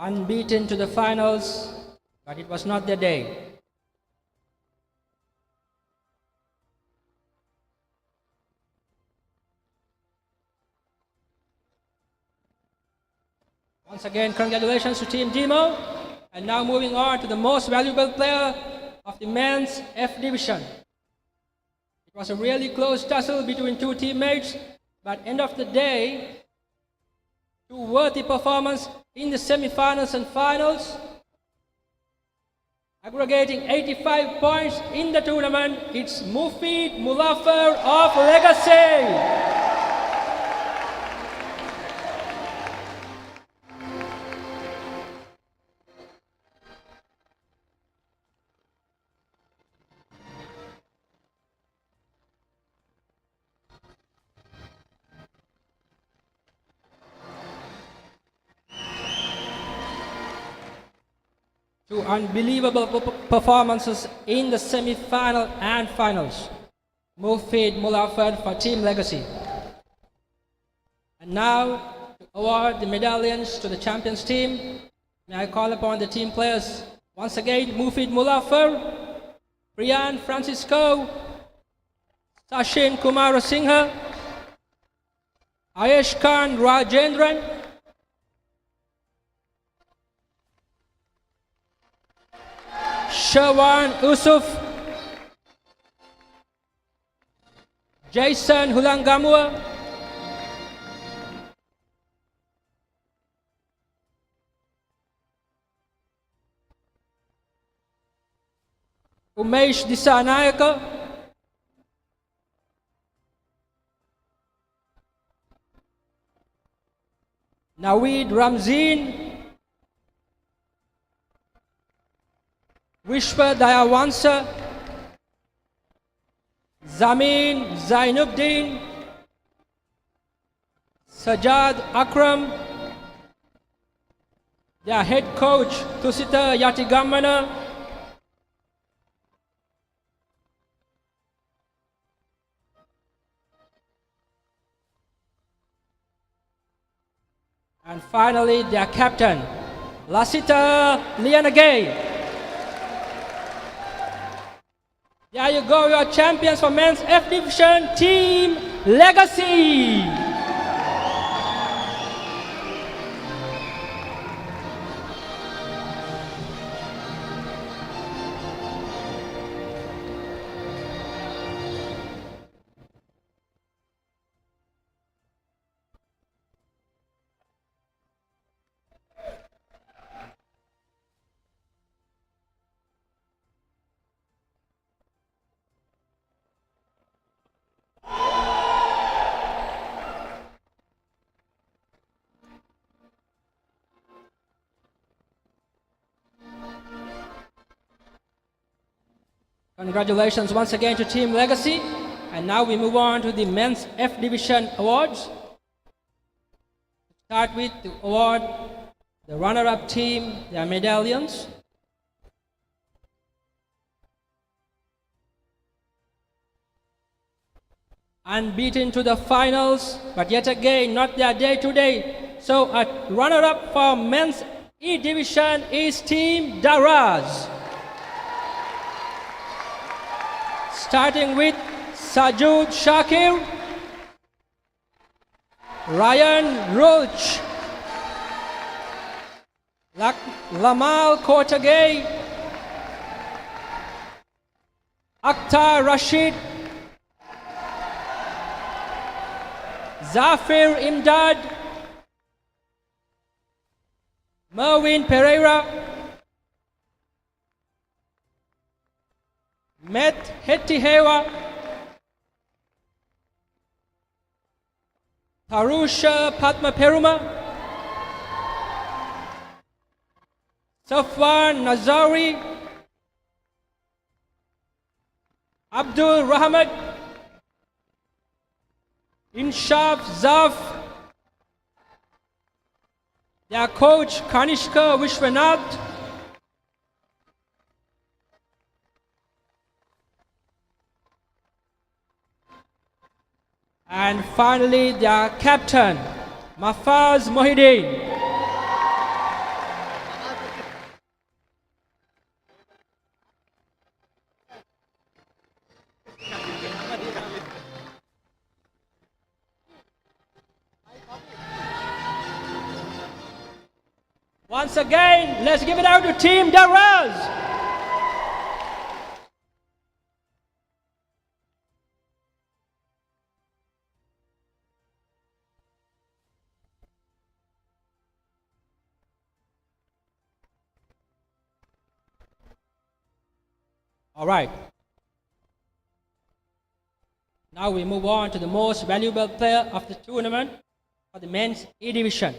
Unbeaten to the finals, but it was not their day. Once again, congratulations to Team Demo. And now moving on to the most valuable player of the men's F division. It was a really close tussle between two teammates, but end of the day, two worthy performance in the semi-finals and finals, aggregating 85 points in the tournament. It's Mufid Mulafar of Legacy. two unbelievable performances in the semi-final and finals. Mufid Mulafad for Team Legacy. And now, to award the medallions to the champions team, may I call upon the team players once again: Mufid Mulafar, Priyan Francisco, Sachin Kumar Singha, Ayesh Khan Rajendran, Shawan Usuf, Jason Hulangamua, Umesh Disanayaka, Naweed Ramzeen, Wishwa Dayawansa, Zamin Zainuddin, Sajad Akram, their head coach Tusita Yatigamana, and finally their captain Lasita Lianagay. There you go, your champions for men's F Division, Team Legacy. Congratulations once again to Team Legacy. And now we move on to the Men's F Division Awards. Start with to award the runner-up team their medallions. Unbeaten to the finals, but yet again not their day today. So a runner-up for Men's E Division is Team Daraz. Starting with Sajud Shakir, Ryan Roach, Lamal Kotagay, Akhtar Rashid, Zafir Imdad, Merwin Pereira, Met Hettihewa, Parusha Padma Peruma, Safwan Nazari, Abdul Rahmat, Inshaf Zaf, their coach Kanishka Vishwanath, and finally their captain Mafaz Mohideen. Once again, let's give it out to Team Daraz. All right. Now we move on to the most valuable player of the tournament for the men's E Division.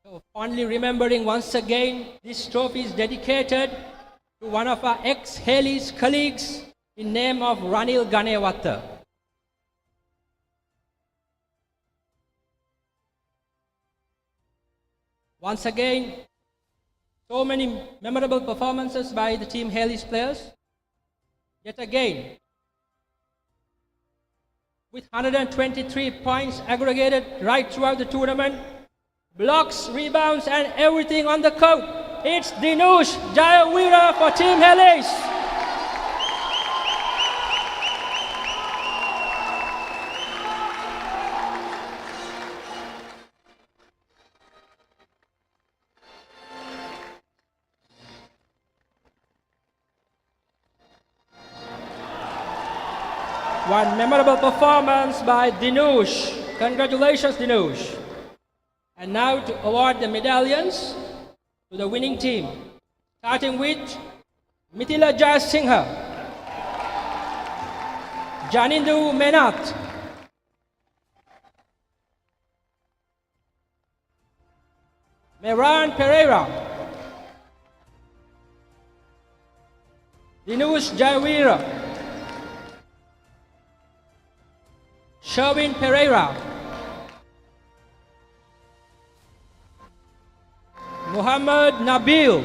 So fondly remembering once again, this trophy is dedicated to one of our ex-Hayleys colleagues in name of Ranil Ganewata. Once again, so many memorable performances by the team Hayleys players. Yet again, with 123 points aggregated right throughout the tournament, blocks, rebounds, and everything on the court. It's Dinush Jayawira for Team Hayleys. One memorable performance by Dinush. Congratulations, Dinush. And now to award the medallions to the winning team, starting with Mithila Jayasinghe, Janindu Menath, Mehran Pereira, Dinush Jayawira, Sherwin Pereira, Muhammad Nabil,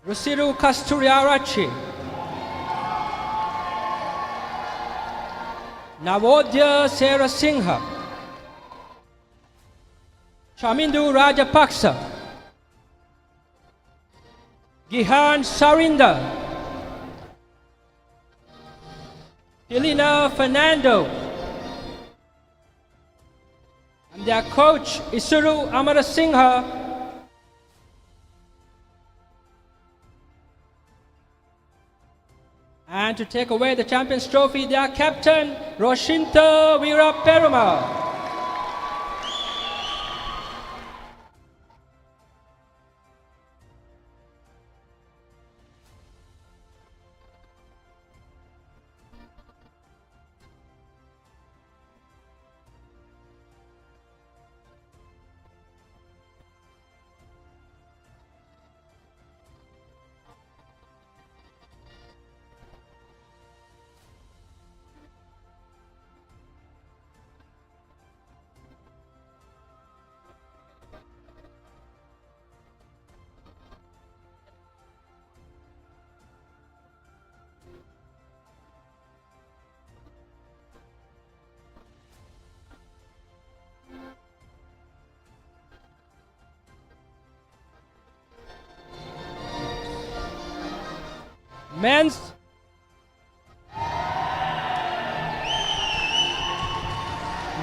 Rusiru Kasturiarachi, Navodya Serasinghe, Chamindu Rajapaksa, Gihan Sarinder, Elena Fernando, and their coach Isuru Amarasinghe, and to take away the Champions Trophy, their captain Roshinta Veeraperumal.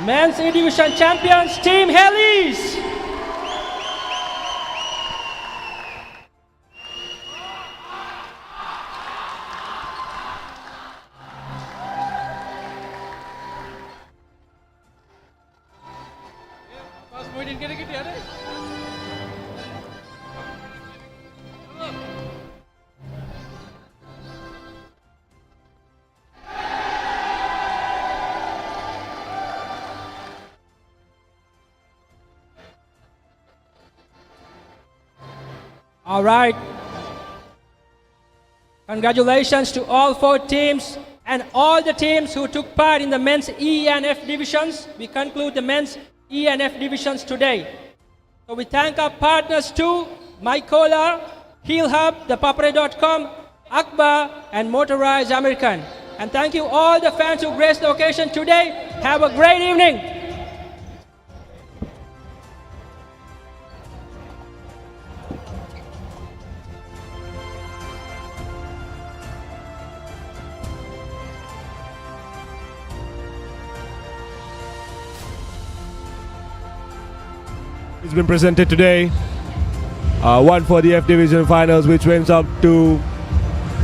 Men's E-Division champions, Team Hayleys. All right. Congratulations to all 4 teams and all the teams who took part in the men's E and F divisions. We conclude the men's E and F divisions today. So we thank our partners too, Mycola, Heel Hub, ThePapare.com, Akbar, and Motorized American. And thank you all the fans who graced the occasion today. Have a great evening.
It's been presented today. One for the F Division Finals, which went up to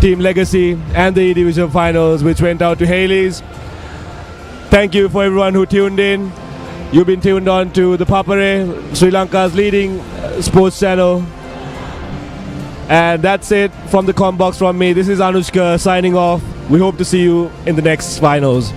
Team Legacy, and the E Division Finals, which went out to Hayleys. Thank you for everyone who tuned in. You've been tuned on to the Papare, Sri Lanka's leading sports channel. And that's it from the com box from me. This is Anushka signing off. We hope to see you in the next finals.